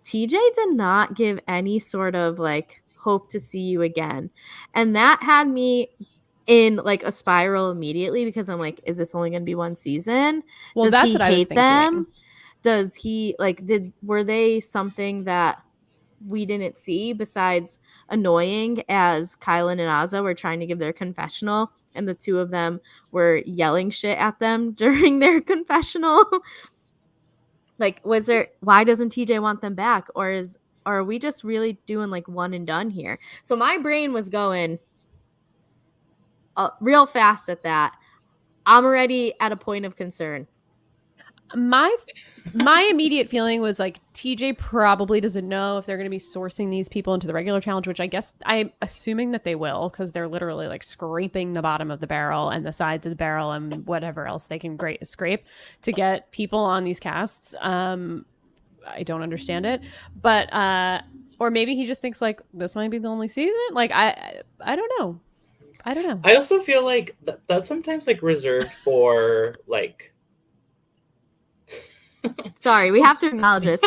TJ did not give any sort of like hope to see you again. And that had me in like a spiral immediately because I'm like, is this only going to be one season? Well, that's what I was thinking. Them? Does he like, were they something that we didn't see besides annoying as Kylan and Ozza were trying to give their confessional and the two of them were yelling shit at them during their confessional? Like, why doesn't TJ want them back? Or are we just really doing like one and done here? So my brain was going real fast at that. I'm already at a point of concern. My immediate feeling was like TJ probably doesn't know if they're going to be sourcing these people into the regular challenge, which I guess I'm assuming that they will because they're literally like scraping the bottom of the barrel and the sides of the barrel and whatever else they can scrape to get people on these casts. I don't understand it, but or maybe he just thinks like this might be the only season. Like I don't know. I don't know. I also feel like that's sometimes like reserved for like. Sorry, we have to acknowledge this.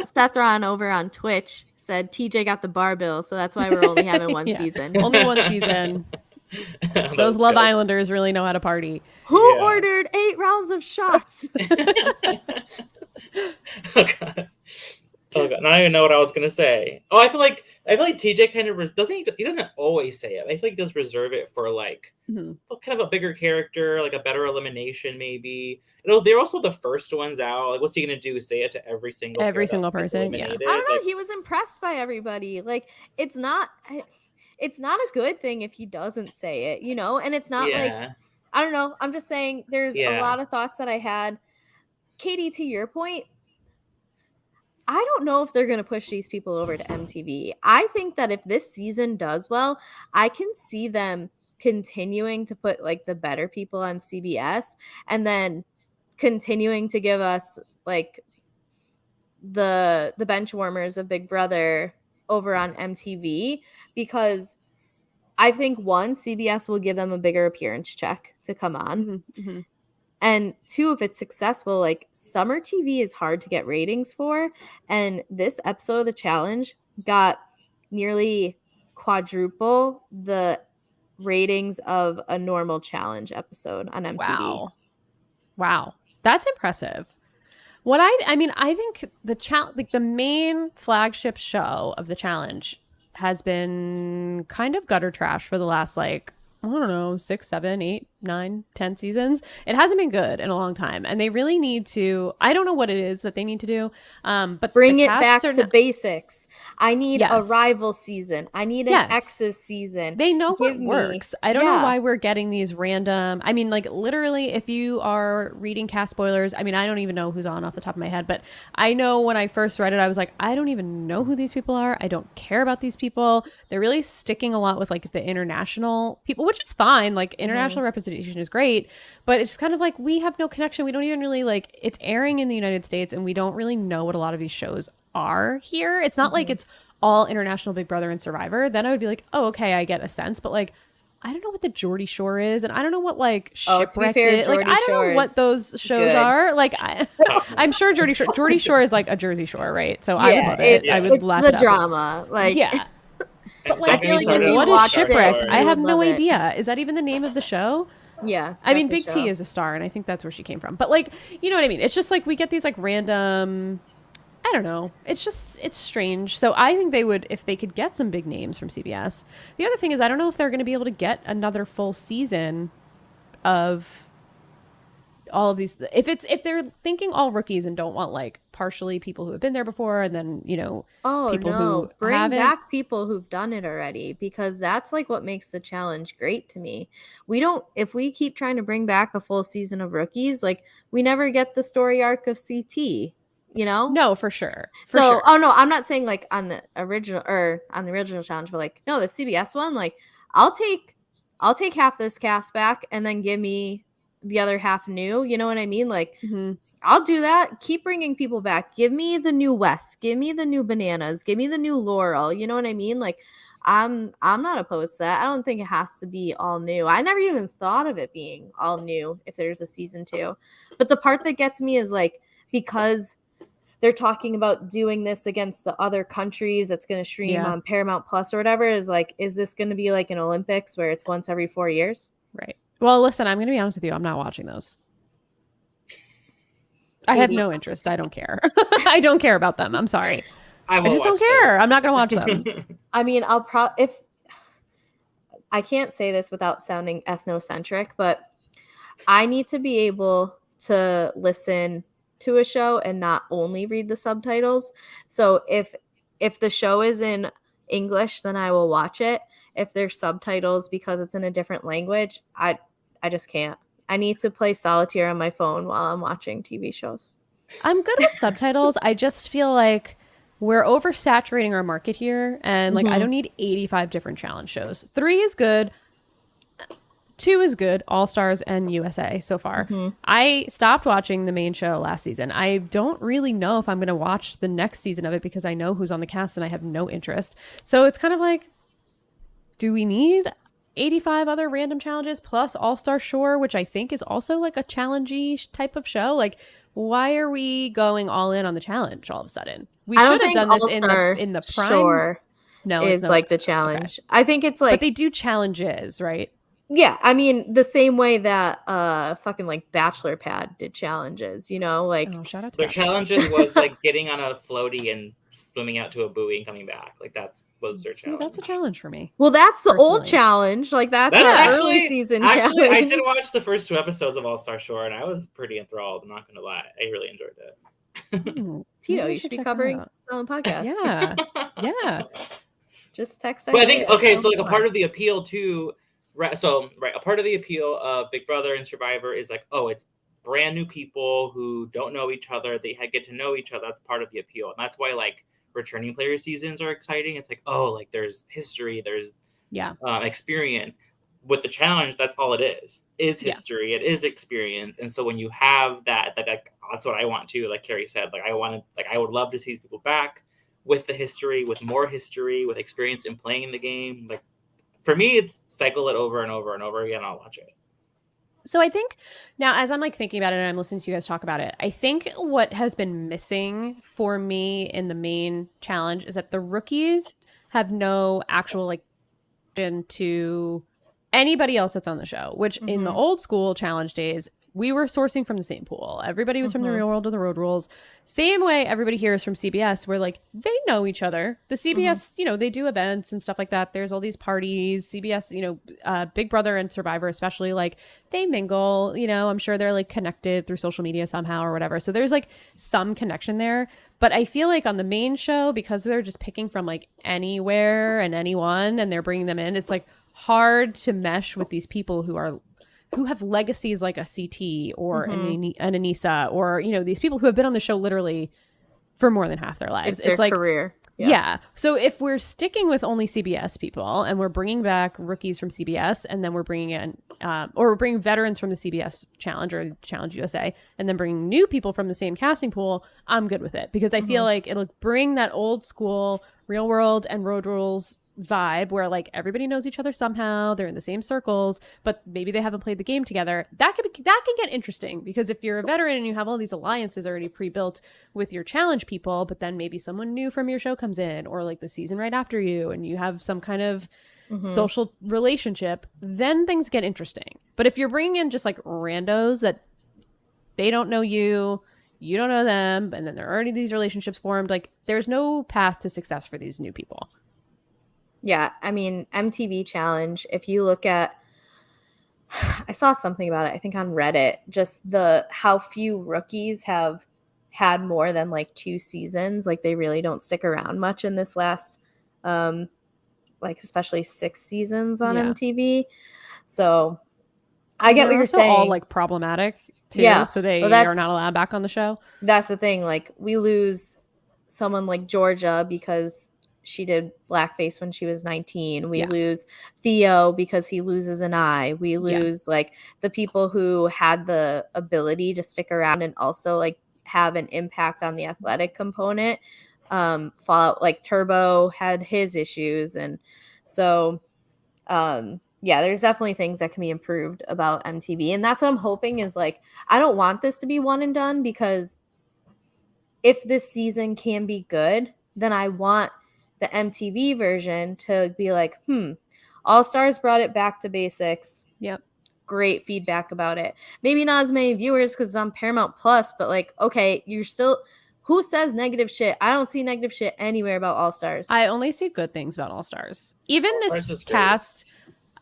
Seth Ron over on Twitch said TJ got the bar bill, so that's why we're only having one season. Only one season. Those Love Islanders really know how to party. Who ordered 8 rounds of shots? Oh god. Oh god. Now I don't even know what I was gonna say. Oh, I feel like TJ kind of doesn't he doesn't always say it. I feel like he does reserve it for like kind of a bigger character, like a better elimination maybe. They're also the first ones out. Like, what's he gonna do? Say it to every single person? Yeah. I don't know. He was impressed by everybody. Like, it's not a good thing if he doesn't say it, you know. And it's not like, I don't know. I'm just saying there's a lot of thoughts that I had. Katie, to your point, I don't know if they're going to push these people over to MTV. I think that if this season does well, I can see them continuing to put like the better people on CBS and then continuing to give us like the bench warmers of Big Brother over on MTV, because I think one, CBS will give them a bigger appearance check to come on. And 2, if it's successful, like, summer TV is hard to get ratings for. And this episode of The Challenge got nearly quadruple the ratings of a normal challenge episode on MTV. Wow. That's impressive. What I think the main flagship show of The Challenge has been kind of gutter trash for the last, like, I don't know, 6, 7, 8, 9, 10 seasons. It hasn't been good in a long time. And they really need to, I don't know what it is that they need to do. But bring it back to basics. I need a rival season. I need an exes season. They know what works. I don't know why we're getting these random, I mean, like, literally, if you are reading cast spoilers, I mean, I don't even know who's on off the top of my head, but I know when I first read it, I was like, I don't even know who these people are. I don't care about these people. They're really sticking a lot with like the international people, which is fine. Like, international representation is great, but it's kind of like, we have no connection. We don't even really, like, it's airing in the United States and we don't really know what a lot of these shows are here. It's not like it's all international Big Brother and Survivor. Then I would be like, oh, okay, I get a sense, but like, I don't know what the Geordie Shore is, and I don't know what like Shipwrecked is. Like, I don't know what those shows are. Like, I'm sure Geordie Shore is like a Jersey Shore, right? So I would love it. I would laugh it up. The drama, like, But like, I feel like what is Shipwrecked? I have no idea. Is that even the name of the show? Yeah. I mean, Big T is a star, and I think that's where she came from. But like, you know what I mean? It's just like we get these like random, I don't know. It's just, it's strange. So I think they would, if they could get some big names from CBS. The other thing is, I don't know if they're going to be able to get another full season of all of these. If they're thinking all rookies and don't want like partially people who have been there before, and then, you know, people who bring haven't. back people who've done it already, because that's like what makes the challenge great to me. If we keep trying to bring back a full season of rookies, like, we never get the story arc of CT. You know? No, for sure. Oh no, I'm not saying like on the original challenge, but like, no, the CBS one, like, I'll take half this cast back and then give me the other half new. You know what I mean? Like, I'll do that. Keep bringing people back. Give me the new Wes. Give me the new Bananas. Give me the new Laurel. You know what I mean? Like, I'm not opposed to that. I don't think it has to be all new. I never even thought of it being all new if there's a season 2. But the part that gets me is like, because they're talking about doing this against the other countries that's going to stream on Paramount Plus or whatever, is like, is this going to be like an Olympics where it's once every 4 years? Right. Well, listen, I'm going to be honest with you. I'm not watching those. I have no interest. I don't care. I don't care about them. I'm sorry. I just don't care. I'm not going to watch them. I mean, if I can't say this without sounding ethnocentric, but I need to be able to listen to a show and not only read the subtitles. So if the show is in English, then I will watch it. If there's subtitles because it's in a different language, I just can't. I need to play solitaire on my phone while I'm watching TV shows. I'm good with subtitles. I just feel like we're oversaturating our market here, and like, I don't need 85 different challenge shows. 3 is good. 2 is good, All Stars and USA so far. I stopped watching the main show last season. I don't really know if I'm going to watch the next season of it because I know who's on the cast and I have no interest. So it's kind of like, do we need 85 other random challenges plus All-Star Shore, which I think is also like a challengey type of show. Like, why are we going all in on the challenge all of a sudden? We should have done this in the prime. Shore no, is like the challenge. Okay. I think it's like, but they do challenges, right? Yeah, I mean the same way that fucking like Bachelor Pad did challenges, you know, like shout out to their challenges was like getting on a floaty and swimming out to a buoy and coming back. Like was their challenge. That's a challenge for me. Well, that's the old challenge. Like that's our early season challenge. I did watch the first 2 episodes of All Star Shore and I was pretty enthralled. I'm not gonna lie, I really enjoyed it. Tito, you should be covering on the podcast. Yeah. Just text. But I think so like a part of the appeal too. Right, a part of the appeal of Big Brother and Survivor is like, oh, it's brand new people who don't know each other. They get to know each other. That's part of the appeal, and that's why like returning player seasons are exciting. It's like, oh, like there's history, there's experience. With the challenge, that's all it is history. It is experience, and so when you have that, that's what I want to. Like Kari said, like I would love to see these people back with the history, with more history, with experience in playing the game, like. For me, it's cycle it over and over and over again. I'll watch it. So I think now, as I'm like thinking about it and I'm listening to you guys talk about it, I think what has been missing for me in the main challenge is that the rookies have no actual like to anybody else that's on the show, which in the old school challenge days, we were sourcing from the same pool. Everybody was from the Real World of the Road Rules. Same way everybody here is from CBS, where like they know each other. The CBS, you know, they do events and stuff like that. There's all these parties. CBS, you know, Big Brother and Survivor especially, like they mingle, you know, I'm sure they're like connected through social media somehow or whatever. So there's like some connection there. But I feel like on the main show, because they're just picking from like anywhere and anyone and they're bringing them in, it's like hard to mesh with these people who have legacies like a CT or an Anissa, or, you know, these people who have been on the show literally for more than half their lives. It's like career. Yeah. So if we're sticking with only CBS people and we're bringing back rookies from CBS and then we're bringing in, or we're bringing veterans from the CBS Challenge or Challenge USA and then bringing new people from the same casting pool, I'm good with it because I feel like it'll bring that old school Real World and Road Rules vibe where like everybody knows each other somehow, they're in the same circles, but maybe they haven't played the game together. That can get interesting because if you're a veteran and you have all these alliances already pre-built with your challenge people, but then maybe someone new from your show comes in or like the season right after you and you have some kind of social relationship, then things get interesting. But if you're bringing in just like randos that they don't know you don't know them, and then there are already these relationships formed, like there's no path to success for these new people. Yeah, I mean, MTV Challenge, if you look at, I saw something about it, I think on Reddit, just how few rookies have had more than like 2 seasons. Like they really don't stick around much in this last, like especially 6 seasons on MTV. So I get what you're saying. All like problematic too. Yeah. So they are not allowed back on the show. That's the thing. Like we lose someone like Georgia because she did blackface when she was 19. We lose Theo because he loses an eye. We lose like the people who had the ability to stick around and also like have an impact on the athletic component. Fallout, like Turbo had his issues. And so, there's definitely things that can be improved about MTV. And that's what I'm hoping is like, I don't want this to be one and done because if this season can be good, then I want the MTV version to be like, All Stars brought it back to basics. Yep. Great feedback about it. Maybe not as many viewers because it's on Paramount Plus, but like, okay, you're still, who says negative shit? I don't see negative shit anywhere about All Stars. I only see good things about All Stars. Even this cast,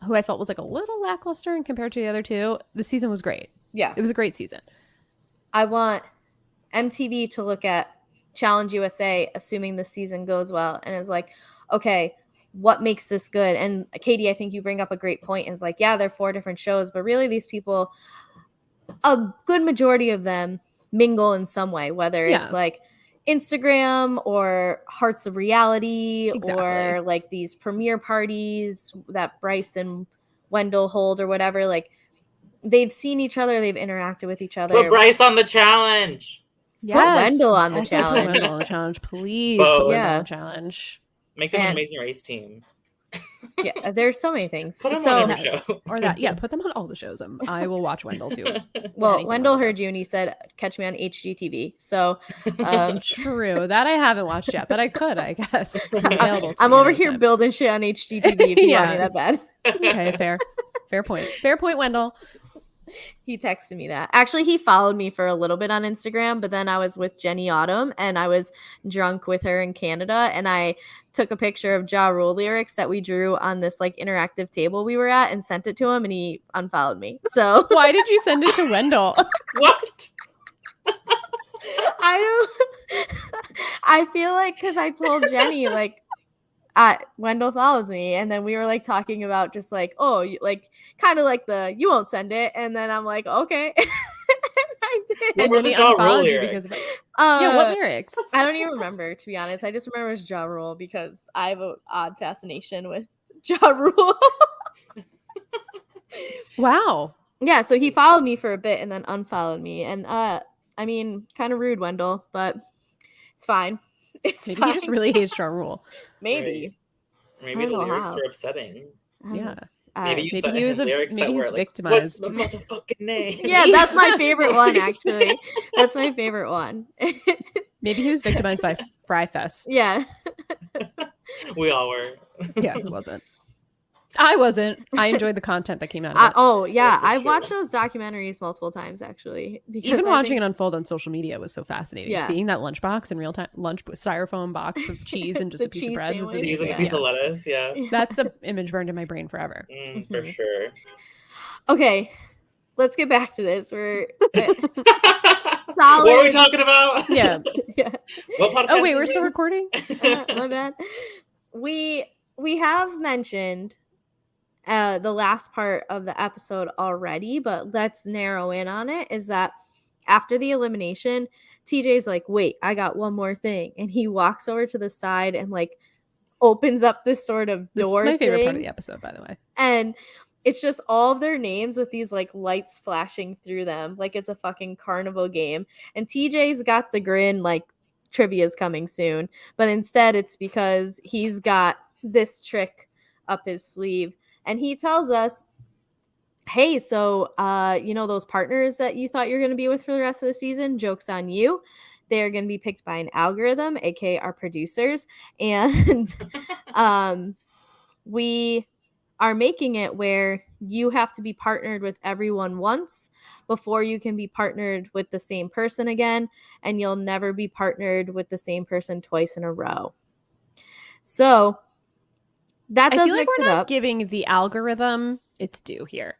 who I felt was like a little lackluster and compared to the other two, the season was great. Yeah. It was a great season. I want MTV to look at Challenge USA, assuming the season goes well, and is like, okay, what makes this good? And Katie, I think you bring up a great point. Is like, yeah, they're 4 different shows, but really these people, a good majority of them mingle in some way, whether it's like Instagram or Hearts of Reality or like these premiere parties that Bryce and Wendell hold or whatever. Like they've seen each other, they've interacted with each other. Put Bryce on the challenge. Yes. Put Wendell on the challenge. Put Wendell on the challenge, please. Put Wendell on the challenge. Make them an Amazing Race team. Yeah, there's so many things. Put them So on every show. Or that, yeah, put them on all the shows. I will watch Wendell too. well, Anything Wendell Wendell heard does. you and he said, "Catch me on HGTV." So True, that I haven't watched yet, but I could, I guess. It's available to I'm me over here anytime. building shit on HGTV if you want me that bad. Okay, fair point, Wendell. He texted me that. Actually, he followed me for a little bit on Instagram, but then I was with Jenny Autumn and I was drunk with her in Canada, and I took a picture of Ja Rule lyrics that we drew on this like interactive table we were at and sent it to him, and he unfollowed me. So why did you send it to Wendell? What? I feel like because I told Jenny like Wendell follows me, and then we were like talking about just like, oh, like kind of like the you won't send it, and then I'm like, okay. I did. What And were then the he Ja Rule unfollowed you lyrics? because of it. Yeah, what lyrics? I don't even remember, to be honest. I just remember it was Ja Rule because I have an odd fascination with Ja Rule. Wow. Yeah, so he followed me for a bit and then unfollowed me, and I mean, kind of rude, Wendell, but it's fine. It's Maybe fine. he just really hates Ja Rule. Maybe. Right. Maybe the lyrics were upsetting. Yeah. Maybe maybe he was What's victimized. the motherfucking name? Yeah, that's my favorite one, actually. That's my favorite one. Maybe he was victimized by Fry Fest. Yeah. We all were. Yeah, who wasn't? I wasn't. I enjoyed the content that came out of it. Oh, yeah. For I've sure. watched those documentaries multiple times, actually. Even watching it unfold on social media was so fascinating. Yeah. Seeing that lunchbox in real time, styrofoam box of cheese and just The a piece of cheese bread. Was sandwich. Cheese and a amazing. piece of lettuce, yeah. That's an image burned in my brain forever. For sure. Okay, let's get back to this. We're What are we talking about? Yeah. Yeah. What podcast Oh wait, is we're still this? recording? My bad. We have mentioned the last part of the episode already, but let's narrow in on it. Is that after the elimination, TJ's like, wait, I got one more thing, and he walks over to the side and like opens up this sort of This door is my favorite thing, part of the episode, by the way. and it's just all of their names with these like lights flashing through them like it's a fucking carnival game, and TJ's got the grin like trivia's coming soon, but instead it's because he's got this trick up his sleeve, and he tells us, hey, so you know those partners that you thought you're going to be with for the rest of the season, joke's on you, they're going to be picked by an algorithm, aka our producers, and we are making it where you have to be partnered with everyone once before you can be partnered with the same person again, and you'll never be partnered with the same person twice in a row. So that does I feel like mix we're it not up. giving the algorithm its due here.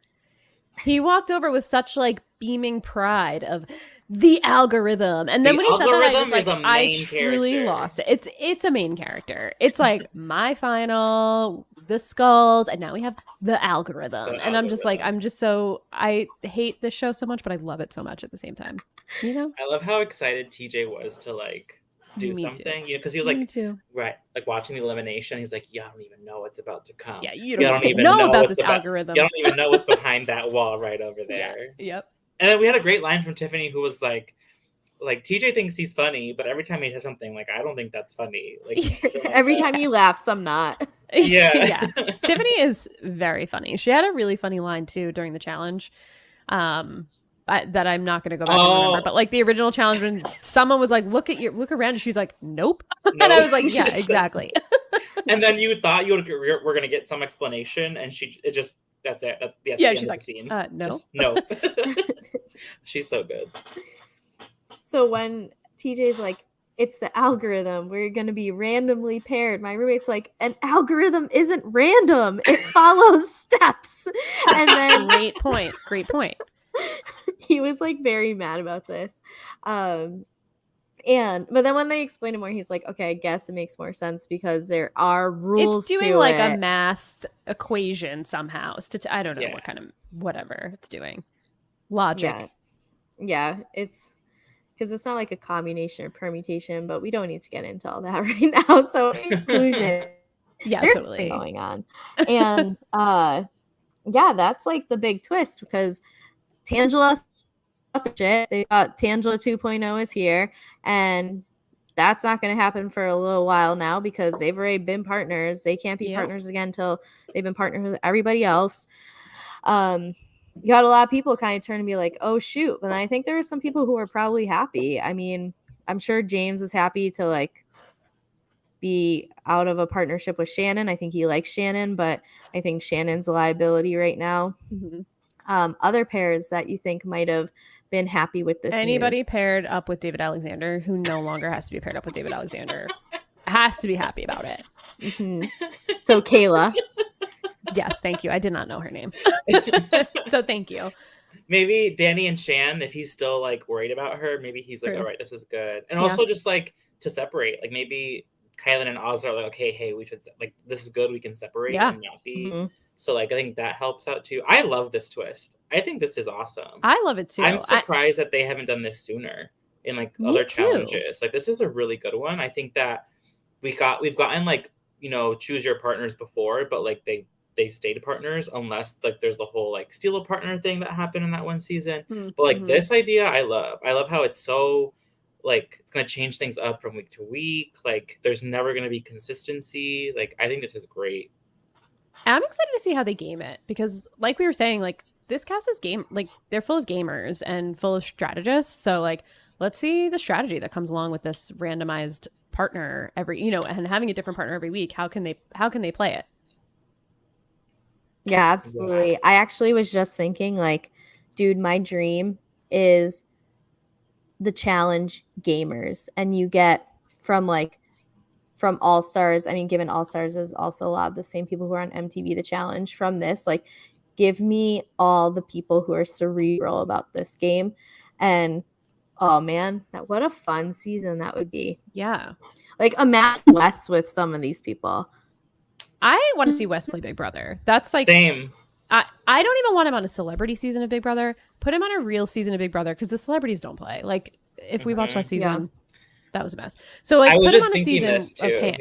He walked over with such like beaming pride of the algorithm, and then when he said that, I was like, I truly lost it. It's a main character. It's like my final, the skulls, and now we have the algorithm, and I'm just like, I hate this show so much, but I love it so much at the same time. You know, I love how excited TJ was to like do something, you know, because he was like, right, like watching the elimination. He's like, yeah, I don't even know what's about to come. Yeah, you don't even know about this algorithm. You don't even know what's behind that wall right over there. Yeah. Yep. And then we had a great line from Tiffany, who was like TJ thinks he's funny, but every time he does something, like I don't think that's funny. Like every time he laughs, I'm not. Yeah. Tiffany is very funny. She had a really funny line too during the challenge. That I'm not going to go back and remember, but like the original challenge when someone was like, look around, and she's like, nope. And I was like, yeah, exactly. And then you thought were going to get some explanation, and that's it. That's the end she's of like, the scene. No. Just, no. She's so good. So when TJ's like, it's the algorithm, we're going to be randomly paired, my roommate's like, an algorithm isn't random, it follows steps. And then great point. He was like very mad about this. But then when they explained it more, he's like, okay, I guess it makes more sense because there are rules. It's doing like a math equation somehow. I don't know what kind of whatever it's doing. Logic. Yeah, it's because it's not like a combination or permutation, but we don't need to get into all that right now. So inclusion. Yeah, there's totally going on. And that's like the big twist because Tangela, they thought Tangela 2.0 is here, and that's not going to happen for a little while now because they've already been partners. They can't be partners again until they've been partnered with everybody else. You got a lot of people kind of turn to be like, oh, shoot. But I think there were some people who were probably happy. I mean, I'm sure James was happy to like be out of a partnership with Shannon. I think he likes Shannon, but I think Shannon's a liability right now. Mm-hmm. Other pairs that you think might have been happy with this Anybody news? paired up with David Alexander who no longer has to be paired up with David Alexander has to be happy about it. Mm-hmm. So Kayla. Yes, thank you. I did not know her name. So thank you. Maybe Danny and Shan, if he's still like worried about her, maybe he's like, all right, this is good. And also just like to separate, like maybe Kylan and Oz are like, okay, hey, we should like, this is good. We can separate and not be. Mm-hmm. So like, I think that helps out too. I love this twist. I think this is awesome. I love it too. I'm surprised that they haven't done this sooner in like other challenges. Like this is a really good one. I think that we've gotten like, you know, choose your partners before, but like they stayed partners unless like there's the whole like steal a partner thing that happened in that one season. Mm-hmm. But like this idea, I love how it's so like it's gonna change things up from week to week. Like there's never gonna be consistency. Like I think this is great. I'm excited to see how they game it because like we were saying, like this cast is like they're full of gamers and full of strategists. So like let's see the strategy that comes along with this randomized partner every, you know, and having a different partner every week. How can they play it? Yeah, absolutely. Yeah. I actually was just thinking like, dude, my dream is the challenge gamers, and you get from All Stars. I mean, given All Stars is also a lot of the same people who are on MTV The Challenge. From this, like, give me all the people who are cerebral about this game, and oh man, what a fun season that would be. Yeah, like imagine Wes with some of these people. I want to see Wes play Big Brother. That's like same. I don't even want him on a celebrity season of Big Brother. Put him on a real season of Big Brother because the celebrities don't play. Like if we watched last season, that was a mess. So like put him on a season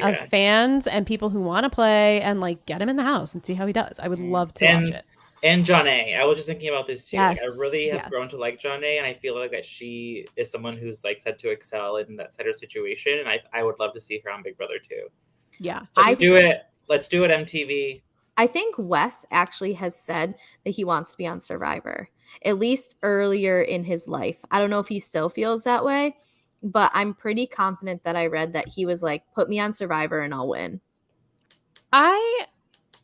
of fans and people who want to play and like get him in the house and see how he does. I would love to watch it. And Jonna, I was just thinking about this too. Yes, like, I really have grown to like Jonna, and I feel like that she is someone who's like said to excel in that type of situation, and I would love to see her on Big Brother too. Yeah, let's do it, MTV. I think Wes actually has said that he wants to be on Survivor, at least earlier in his life. I don't know if he still feels that way, but I'm pretty confident that I read that he was like, put me on Survivor and I'll win. I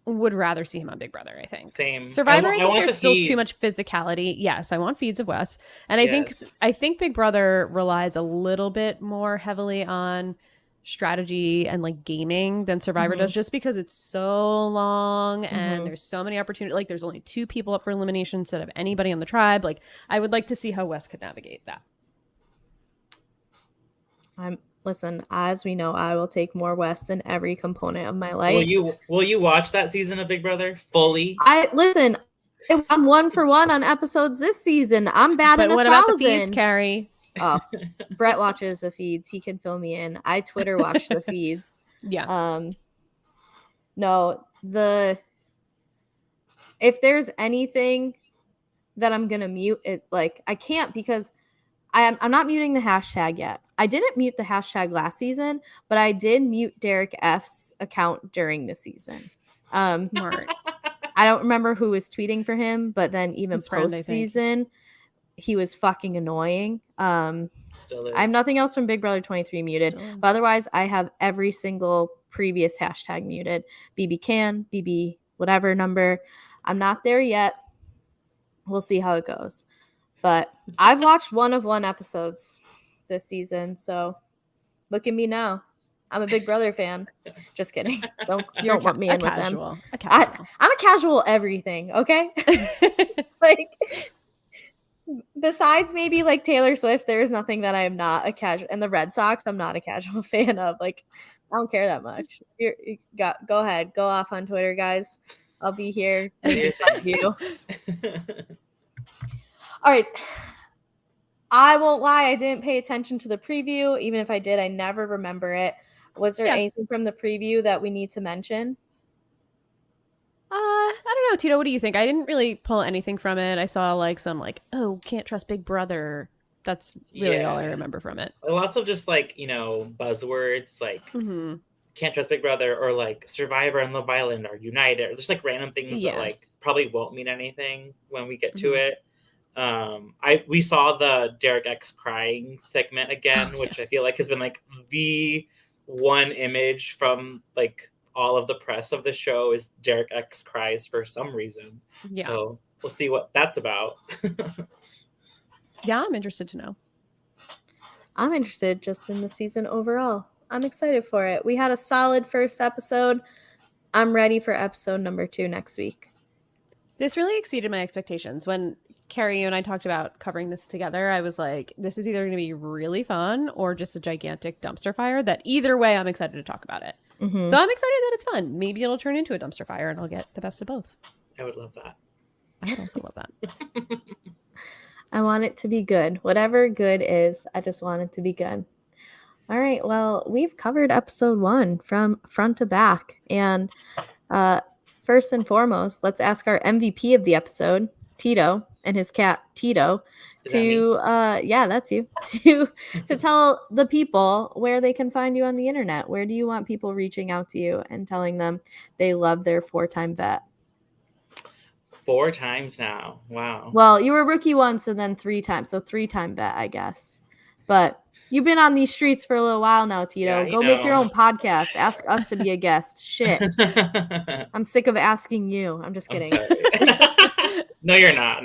would rather see him on Big Brother, I think. Same. Survivor, I think there's still too much physicality. Yes, I want feeds of Wes. And I think Big Brother relies a little bit more heavily on strategy and like gaming than Survivor does, just because it's so long and there's so many opportunities. Like there's only 2 people up for elimination instead of anybody on the tribe. Like I would like to see how Wes could navigate that. Listen, as we know, I will take more Wes in every component of my life. Will you watch that season of Big Brother fully? Listen, I'm 1 for 1 on episodes this season. I'm batting 1,000. But what about the feeds, Kari? Oh, Brett watches the feeds. He can fill me in. I Twitter watch the feeds. Yeah. No, if there's anything that I'm gonna mute it, like I can't because I'm not muting the hashtag yet. I didn't mute the hashtag last season, but I did mute Derek F's account during the season. Smart. I don't remember who was tweeting for him, but then even post-season, he was fucking annoying. Still is. I have nothing else from Big Brother 23 muted, but otherwise I have every single previous hashtag muted. BB can, BB whatever number. I'm not there yet. We'll see how it goes. But I've watched 1 of 1 episodes this season, so look at me now. I'm a Big Brother fan. Just kidding. Don't want me in with them. I'm a casual everything, okay? Like, besides maybe like Taylor Swift, there's nothing that I am not a casual. And the Red Sox, I'm not a casual fan of. Like, I don't care that much. Go ahead. Go off on Twitter, guys. I'll be here. You. All right. I won't lie. I didn't pay attention to the preview. Even if I did, I never remember it. Was there anything from the preview that we need to mention? I don't know, Tito. What do you think? I didn't really pull anything from it. I saw like some like, oh, can't trust Big Brother. That's really all I remember from it. Lots of just like, buzzwords like Can't Trust Big Brother or like Survivor and Love Island are united, or just like random things that like probably won't mean anything when we get to it. We saw the Derek X crying segment again, which I feel like has been like the one image from like all of the press of the show is Derek X cries for some reason. So we'll see what that's about. Yeah, I'm interested to know. I'm interested just in the season overall. I'm excited for it. We had a solid first episode. I'm ready for episode number 2 next week. This really exceeded my expectations. When Kari, you and I talked about covering this together, I was like, this is either going to be really fun or just a gigantic dumpster fire that either way, I'm excited to talk about it. So I'm excited that it's fun. Maybe it'll turn into a dumpster fire and I'll get the best of both. I would love that. I would also love that. I want it to be good. Whatever good is, I just want it to be good. All right. Well, we've covered episode 1 from front to back. And first and foremost, let's ask our MVP of the episode, Tito, and his cat, Tito, that's you, to tell the people where they can find you on the internet. Where do you want people reaching out to you and telling them they love their 4-time vet? 4 times now. Wow. Well, you were rookie once and then 3 times. So 3-time vet, I guess. But you've been on these streets for a little while now, Tito. Yeah, Go make your own podcast. Ask us to be a guest. Shit. I'm sick of asking you. I'm just kidding. No, you're not.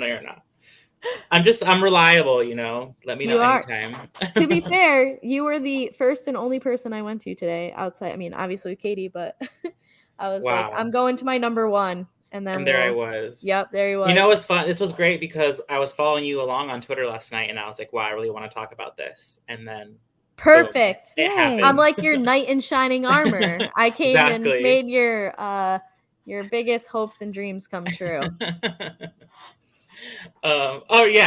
I'm reliable, Let me know anytime. To be fair, you were the first and only person I went to today outside. I mean, obviously Katie, but I was like, I'm going to my number 1. And then there I was. Yep, there he was. It was fun. This was great because I was following you along on Twitter last night and I was like, wow, I really want to talk about this. And then perfect. Boom, it happened. I'm like your knight in shining armor. I came and made your biggest hopes and dreams come true.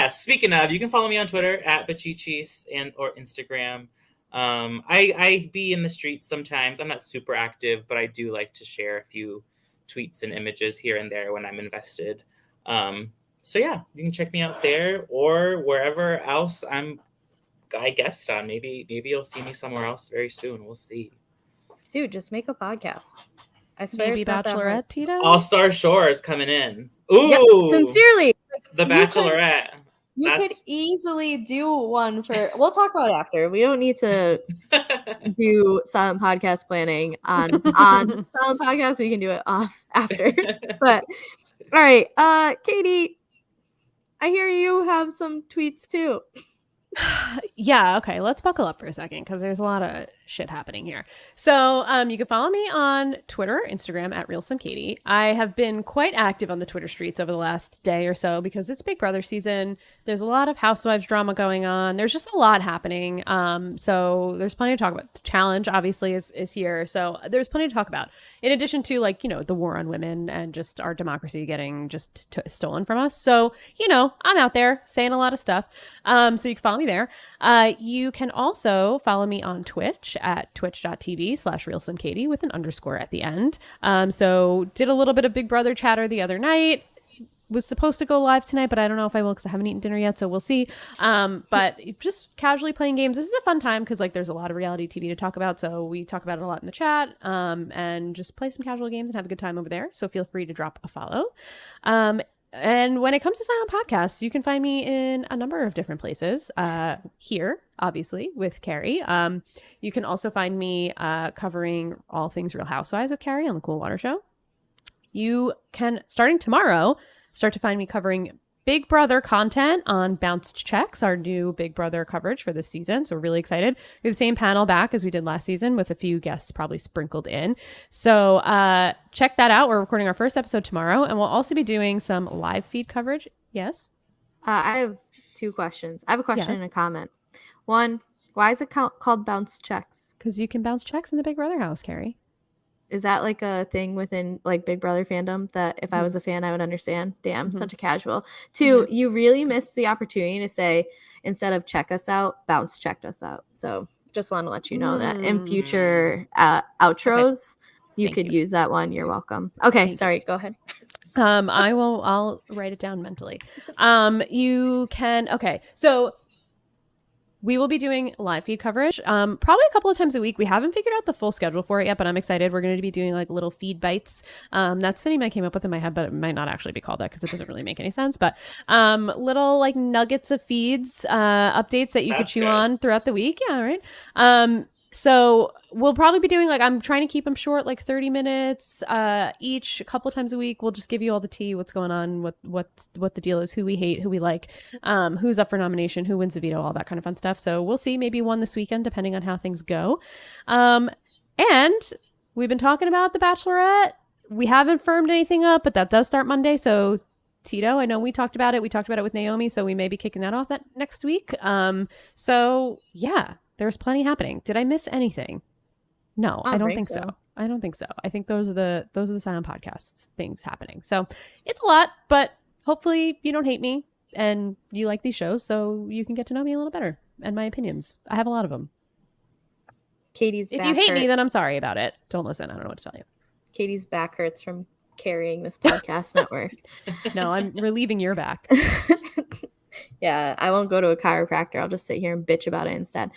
Speaking of, you can follow me on Twitter at Bachichis and or Instagram. I be in the streets sometimes. I'm not super active, but I do like to share a few tweets and images here and there when I'm invested. So yeah, you can check me out there or wherever else I guest on. Maybe you'll see me somewhere else very soon. We'll see. Dude, just make a podcast. I swear. Maybe Bachelorette, Tito? All-Star Shore is coming in. Ooh, yep, sincerely. The Bachelorette. You could easily do one for. We'll talk about it after. We don't need to do silent podcast planning on silent podcast. We can do it off after. But all right, Katie, I hear you have some tweets too. Yeah, okay, let's buckle up for a second because there's a lot of shit happening here. So you can follow me on Twitter, Instagram at RealSomeKatie. I have been quite active on the Twitter streets over the last day or so because it's Big Brother season. There's a lot of Housewives drama going on. There's just a lot happening. So there's plenty to talk about. The challenge obviously is here. So there's plenty to talk about. In addition to the war on women and just our democracy getting just stolen from us. So, I'm out there saying a lot of stuff. So you can follow me there. You can also follow me on Twitch at twitch.tv/RealSomeKatie with an underscore at the end. So did a little bit of Big Brother chatter the other night. Was supposed to go live tonight, but I don't know if I will because I haven't eaten dinner yet, so we'll see. But just casually playing games. This is a fun time because there's a lot of reality TV to talk about, so we talk about it a lot in the chat, and just play some casual games and have a good time over there. So feel free to drop a follow. And when it comes to silent podcasts, you can find me in a number of different places. Here, obviously, with Kari. You can also find me covering all things Real Housewives with Kari on the Cool Water Show. You can, starting tomorrow, start to find me covering Big Brother content on Bounced Checks, our new Big Brother coverage for this season. So we're really excited. We have the same panel back as we did last season with a few guests probably sprinkled in. So check that out. We're recording our first episode tomorrow, and we'll also be doing some live feed coverage. Yes? I have 2 questions. I have a question and a comment. One, why is it called Bounced Checks? Because you can bounce checks in the Big Brother house, Kari. Is that like a thing within Big Brother fandom that if I was a fan, I would understand? Damn, such a casual. 2, you really missed the opportunity to say, instead of check us out, Bounce checked us out. So just want to let you know that in future outros, you could use that one. You're welcome. Okay, sorry, go ahead. I'll write it down mentally. You can, okay. So we will be doing live feed coverage probably a couple of times a week. We haven't figured out the full schedule for it yet, but I'm excited. We're going to be doing like little feed bites. That's the name I came up with in my head, but it might not actually be called that because it doesn't really make any sense. But little like nuggets of feeds, updates that you could chew on throughout the week. Yeah, right. So we'll probably be doing like, I'm trying to keep them short, like 30 minutes each, a couple of times a week. We'll just give you all the tea, what's going on, what the deal is, who we hate, who we like, who's up for nomination, who wins the veto, all that kind of fun stuff. So we'll see, maybe one this weekend, depending on how things go. And we've been talking about The Bachelorette. We haven't firmed anything up, but that does start Monday. So Tito, I know we talked about it. We talked about it with Naomi, so we may be kicking that off that next week. So yeah, there's plenty happening. Did I miss anything? No, I don't think so. I don't think so. I think those are the Silent Podcasts things happening. So it's a lot, but hopefully you don't hate me and you like these shows, so you can get to know me a little better and my opinions. I have a lot of them. Katie's if you hate me, then I'm sorry about it. Don't listen. I don't know what to tell you. Katie's back hurts from carrying this podcast network. No, I'm relieving your back. Yeah, I won't go to a chiropractor. I'll just sit here and bitch about it instead.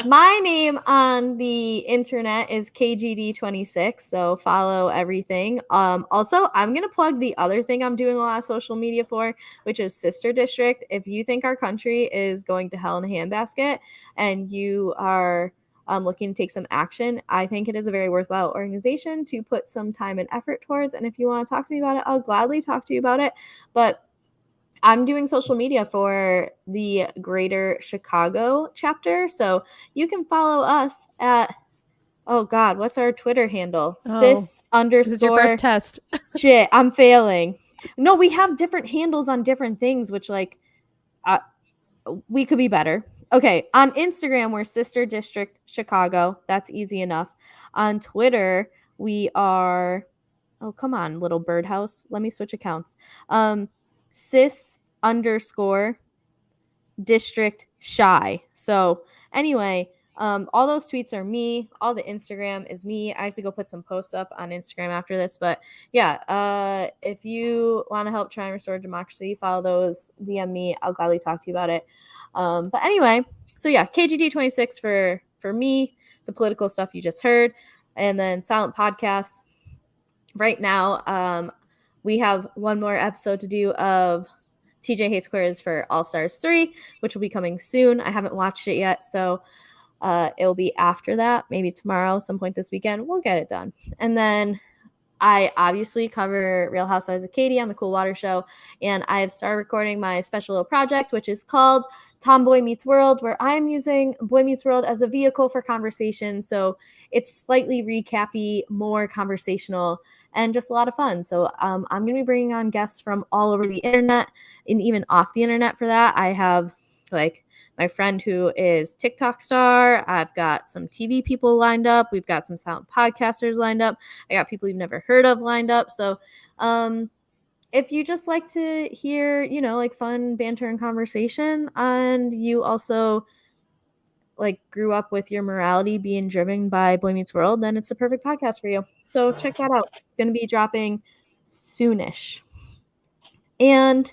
My name on the internet is KGD26, so follow everything. Also, I'm going to plug the other thing I'm doing a lot of social media for, which is Sister District. If you think our country is going to hell in a handbasket and you are looking to take some action, I think it is a very worthwhile organization to put some time and effort towards. And if you want to talk to me about it, I'll gladly talk to you about it. But I'm doing social media for the Greater Chicago chapter. So you can follow us at, oh God, what's our Twitter handle? Cis _ This is your first test. Shit, I'm failing. No, we have different handles on different things, which like we could be better. Okay, on Instagram, we're Sister District Chicago. That's easy enough. On Twitter, we are, oh, come on, little birdhouse. Let me switch accounts. Cis _ district shy. So anyway, all those tweets are me. All the Instagram is me. I have to go put some posts up on Instagram after this. But yeah, if you want to help try and restore democracy, follow those, DM me. I'll gladly talk to you about it. But anyway, so yeah, KGD26 for me, the political stuff you just heard, and then Silent Podcasts. Right now, we have one more episode to do of TJ Hates Quiz for All Stars 3, which will be coming soon. I haven't watched it yet, so it'll be after that, maybe tomorrow, some point this weekend. We'll get it done. And then I obviously cover Real Housewives of Katie on the Cool Water Show, and I have started recording my special little project, which is called Tomboy Meets World, where I'm using Boy Meets World as a vehicle for conversation. So it's slightly recappy, more conversational, and just a lot of fun. So I'm going to be bringing on guests from all over the internet and even off the internet for that. I have like my friend who is TikTok star. I've got some TV people lined up. We've got some silent podcasters lined up. I got people you've never heard of lined up. So if you just like to hear, you know, like fun banter and conversation, and you also like grew up with your morality being driven by Boy Meets World, then it's the perfect podcast for you. So check that out. It's going to be dropping soonish. And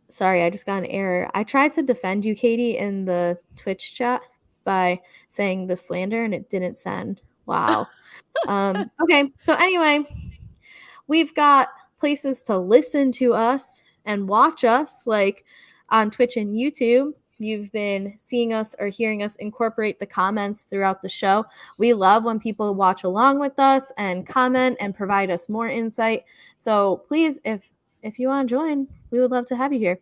sorry, I just got an error. I tried to defend you, Katie, in the Twitch chat by saying the slander, and it didn't send. Wow. Okay, so anyway, we've got places to listen to us and watch us, like on Twitch and YouTube. You've been seeing us or hearing us incorporate the comments throughout the show. We love when people watch along with us and comment and provide us more insight. So please, if you want to join, we would love to have you here.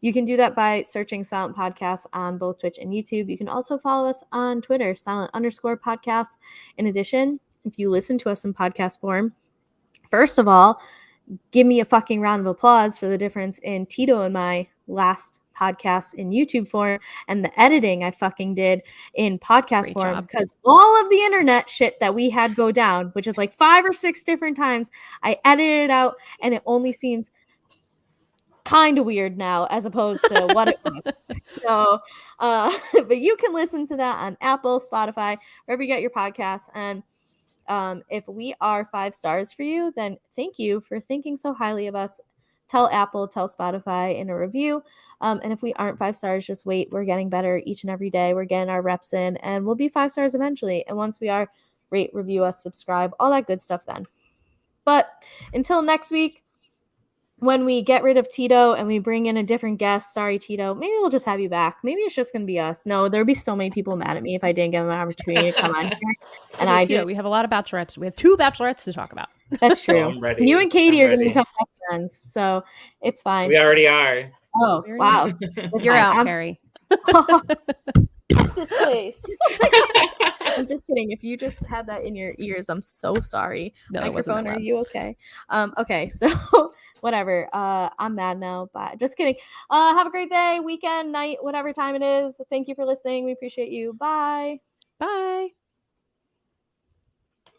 You can do that by searching Silent Podcasts on both Twitch and YouTube. You can also follow us on Twitter, silent_podcasts. In addition, if you listen to us in podcast form, first of all, give me a fucking round of applause for the difference in Tito and my last podcast in YouTube form and the editing I fucking did in podcast form, because all of the internet shit that we had go down, which is like 5 or 6 different times, I edited it out, and it only seems kind of weird now as opposed to what it was. So, but you can listen to that on Apple, Spotify, wherever you get your podcasts. And if we are 5 stars for you, then thank you for thinking so highly of us. tell Apple, tell Spotify in a review. And if we aren't 5 stars, just wait. We're getting better each and every day. We're getting our reps in, and we'll be 5 stars eventually. And once we are, rate, review us, subscribe, all that good stuff then. But until next week, when we get rid of Tito and we bring in a different guest, sorry, Tito, maybe we'll just have you back. Maybe it's just going to be us. No, there'd be so many people mad at me if I didn't give them an opportunity to come on here. And Tito, we have a lot of bachelorettes. We have 2 bachelorettes to talk about. That's true. I'm ready. You and Katie are going to become best friends, so it's fine. We already are. Oh, wow. You're out, Kari. This place. I'm just kidding. If you just had that in your ears, I'm so sorry. No, Microphone, are you okay? Okay, so whatever. I'm mad now, but just kidding. Have a great day, weekend, night, whatever time it is. Thank you for listening. We appreciate you. Bye. Bye.